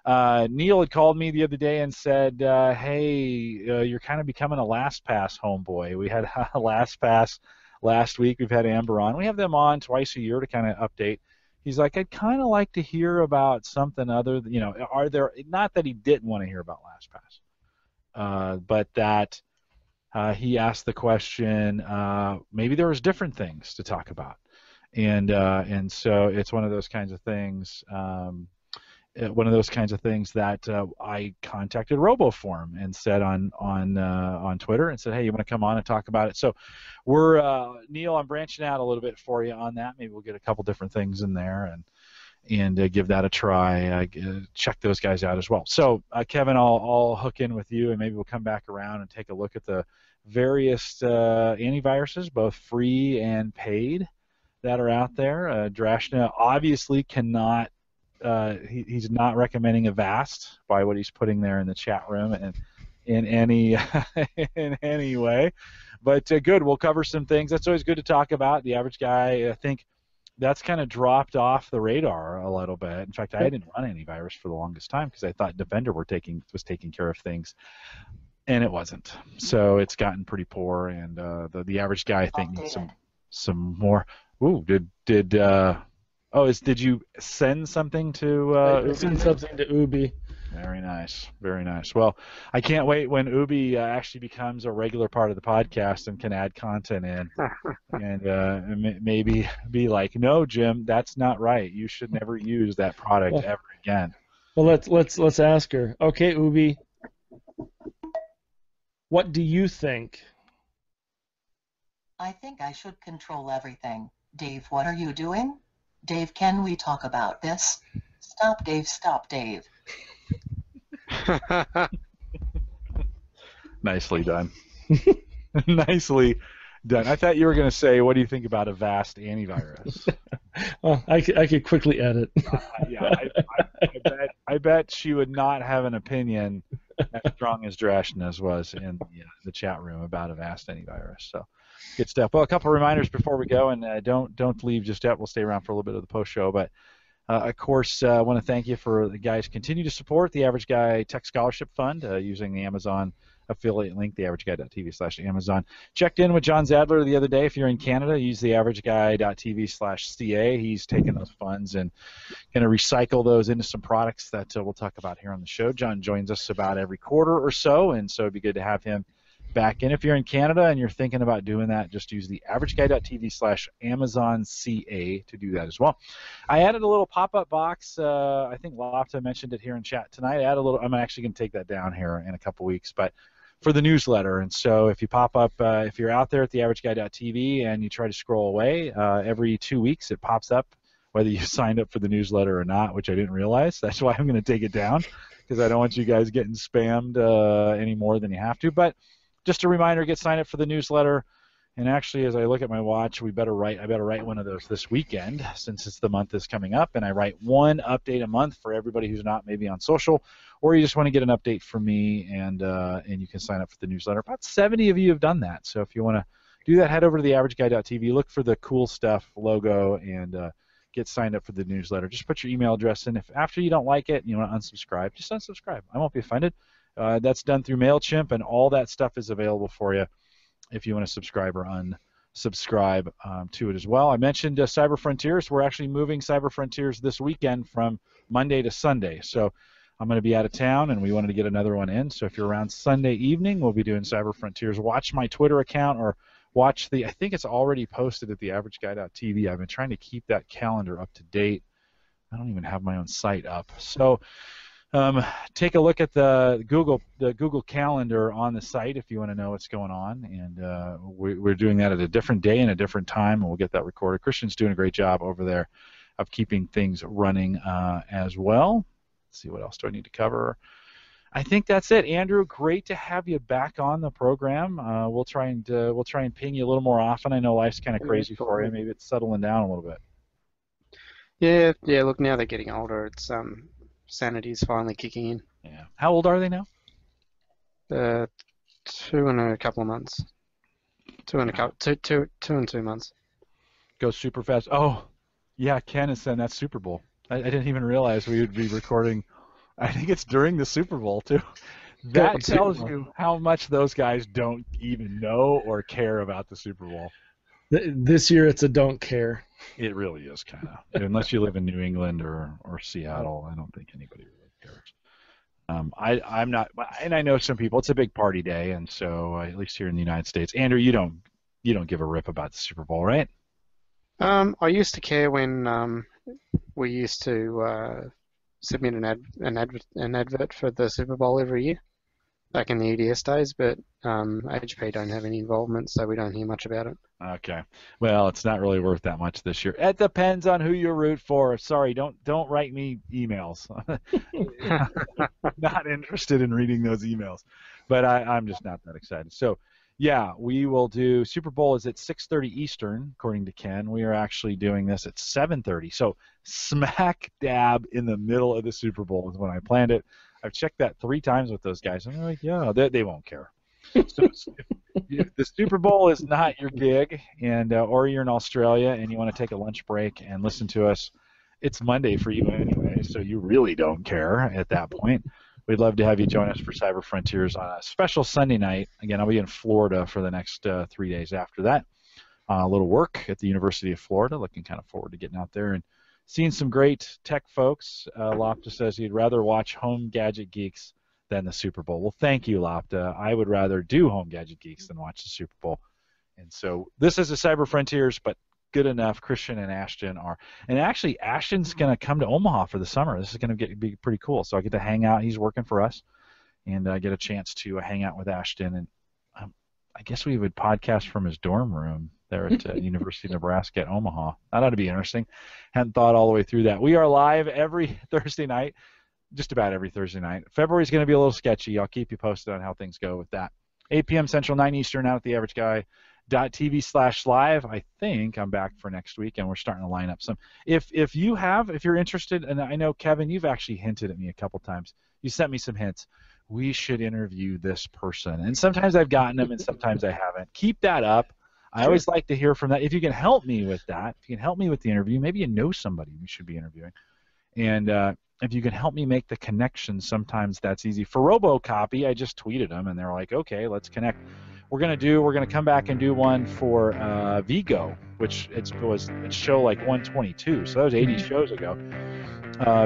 Neil had called me the other day and said, hey, you're kind of becoming a LastPass homeboy. We had a LastPass last week. We've had Amber on. We have them on twice a year to kind of update. He's like, I'd kind of like to hear about something other, you know, not that he didn't want to hear about LastPass, but that he asked the question, maybe there was different things to talk about. And so it's one of those kinds of things, that I contacted RoboForum and said on Twitter and said, hey, you want to come on and talk about it? So we're Neil, I'm branching out a little bit for you on that. Maybe we'll get a couple different things in there and give that a try. Check those guys out as well. So Kevin, I'll hook in with you, and maybe we'll come back around and take a look at the various antiviruses, both free and paid, that are out there. Drashna obviously cannot. He's not recommending Avast by what he's putting there in the chat room and in any in any way, but good. We'll cover some things. That's always good to talk about. The average guy, I think, that's kind of dropped off the radar a little bit. In fact, I didn't run antivirus for the longest time because I thought Defender was taking care of things, and it wasn't. So it's gotten pretty poor, and the average guy, I think, needs some more. Ooh, did you send something to I sent something to Ubi. Very nice, very nice. Well, I can't wait when Ubi actually becomes a regular part of the podcast and can add content in, and maybe be like, no, Jim, that's not right. You should never use that product ever again. Well, let's ask her. Okay, Ubi, what do you think? I think I should control everything. Dave, what are you doing? Dave, can we talk about this? Stop, Dave, stop, Dave. Nicely done. Nicely done. I thought you were going to say, what do you think about Avast antivirus? Well, I could quickly edit. I bet she would not have an opinion as strong as Drashna's was in the chat room about Avast antivirus. So good stuff. Well, a couple of reminders before we go, and don't leave just yet. We'll stay around for a little bit of the post show, but of course, I want to thank you for the guys continue to support the Average Guy Tech Scholarship Fund using the Amazon affiliate link, theaverageguy.tv/Amazon. Checked in with John Zadler the other day. If you're in Canada, use theaverageguy.tv/CA. He's taking those funds and going to recycle those into some products that we'll talk about here on the show. John joins us about every quarter or so, and so it'd be good to have him back in. If you're in Canada and you're thinking about doing that, just use the averageguy.tv/AmazonCA to do that as well. I added a little pop-up box. I think Lofta mentioned it here in chat tonight. I'm actually going to take that down here in a couple weeks, but for the newsletter. And so if you pop up, if you're out there at theaverageguy.tv and you try to scroll away, every 2 weeks it pops up whether you signed up for the newsletter or not, which I didn't realize. That's why I'm going to take it down, because I don't want you guys getting spammed any more than you have to. But just a reminder, get signed up for the newsletter. And actually, as I look at my watch, I better write one of those this weekend, since it's the month is coming up, and I write one update a month for everybody who's not maybe on social, or you just want to get an update from me, and you can sign up for the newsletter. About 70 of you have done that, so if you want to do that, head over to theaverageguy.tv, look for the cool stuff logo, and get signed up for the newsletter. Just put your email address in. If after you don't like it and you want to unsubscribe, just unsubscribe. I won't be offended. That's done through MailChimp, and all that stuff is available for you if you want to subscribe or unsubscribe to it as well. I mentioned Cyber Frontiers. We're actually moving Cyber Frontiers this weekend from Monday to Sunday. So I'm going to be out of town, and we wanted to get another one in. So if you're around Sunday evening, we'll be doing Cyber Frontiers. Watch my Twitter account, or watch I think it's already posted at theaverageguy.tv. I've been trying to keep that calendar up to date. I don't even have my own site up. So take a look at the Google Calendar on the site if you want to know what's going on, and we're doing that at a different day and a different time, and we'll get that recorded. Christian's doing a great job over there of keeping things running as well. Let's see, what else do I need to cover? I think that's it. Andrew, great to have you back on the program. We'll try and ping you a little more often. I know life's kind of crazy for you. Maybe it's settling down a little bit. Yeah. Look, now they're getting older. It's sanity's finally kicking in. Yeah. How old are they now? 2 and a couple of months. 2 and 2 months. Goes super fast. Oh, yeah. Ken is saying that's Super Bowl. I didn't even realize we would be recording. I think it's during the Super Bowl too. That tells you how much those guys don't even know or care about the Super Bowl. This year it's a don't care. It really is, kind of. Unless you live in New England or Seattle, I don't think anybody really cares. I'm not, and I know some people. It's a big party day, and so at least here in the United States, Andrew, you don't give a rip about the Super Bowl, right? I used to care when we used to submit an advert for the Super Bowl every year, back in the EDS days, but HP don't have any involvement, so we don't hear much about it. Okay. Well, it's not really worth that much this year. It depends on who you root for. Sorry, don't write me emails. Not interested in reading those emails. But I'm just not that excited. So, yeah, we will do Super Bowl is at 6:30 Eastern, according to Ken. We are actually doing this at 7:30. So, smack dab in the middle of the Super Bowl is when I planned it. I've checked that 3 times with those guys, and they're like, yeah, they won't care. So if the Super Bowl is not your gig, and or you're in Australia and you want to take a lunch break and listen to us, it's Monday for you anyway, so you really don't care at that point. We'd love to have you join us for Cyber Frontiers on a special Sunday night. Again, I'll be in Florida for the next 3 days after that. A little work at the University of Florida. Looking kind of forward to getting out there and seeing some great tech folks. Lopta says he'd rather watch Home Gadget Geeks than the Super Bowl. Well, thank you, Lopta. I would rather do Home Gadget Geeks than watch the Super Bowl. And so this is a Cyber Frontiers, but good enough. Christian and Ashton are. And actually, Ashton's going to come to Omaha for the summer. This is going to be pretty cool. So I get to hang out. He's working for us. And I get a chance to hang out with Ashton. And I guess we would podcast from his dorm room there at University of Nebraska at Omaha. That ought to be interesting. Hadn't thought all the way through that. We are live every Thursday night, just about every Thursday night. February is going to be a little sketchy. I'll keep you posted on how things go with that. 8 p.m. Central, 9 Eastern, out at theaverageguy.tv/live. I think I'm back for next week, and we're starting to line up some. If you're interested, and I know, Kevin, you've actually hinted at me a couple times. You sent me some hints. We should interview this person. And sometimes I've gotten them, and sometimes I haven't. Keep that up. I always like to hear from that. If you can help me with that, if you can help me with the interview, maybe you know somebody we should be interviewing. And if you can help me make the connection, sometimes that's easy. For RoboCopy, I just tweeted them, and they're like, okay, let's connect. We're gonna come back and do one for Vigo, which it's show like 122, so that was 80 shows ago.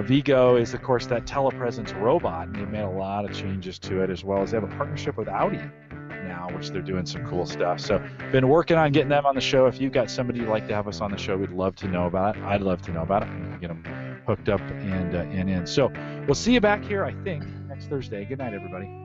Vigo is, of course, that telepresence robot, and they've made a lot of changes to it, as well as they have a partnership with Audi now, which they're doing some cool stuff. So been working on getting them on the show. If you've got somebody you'd like to have us on the show, we'd love to know about it. I'd love to know about it. We can get them hooked up and in. So we'll see you back here, I think, next Thursday. Good night, everybody.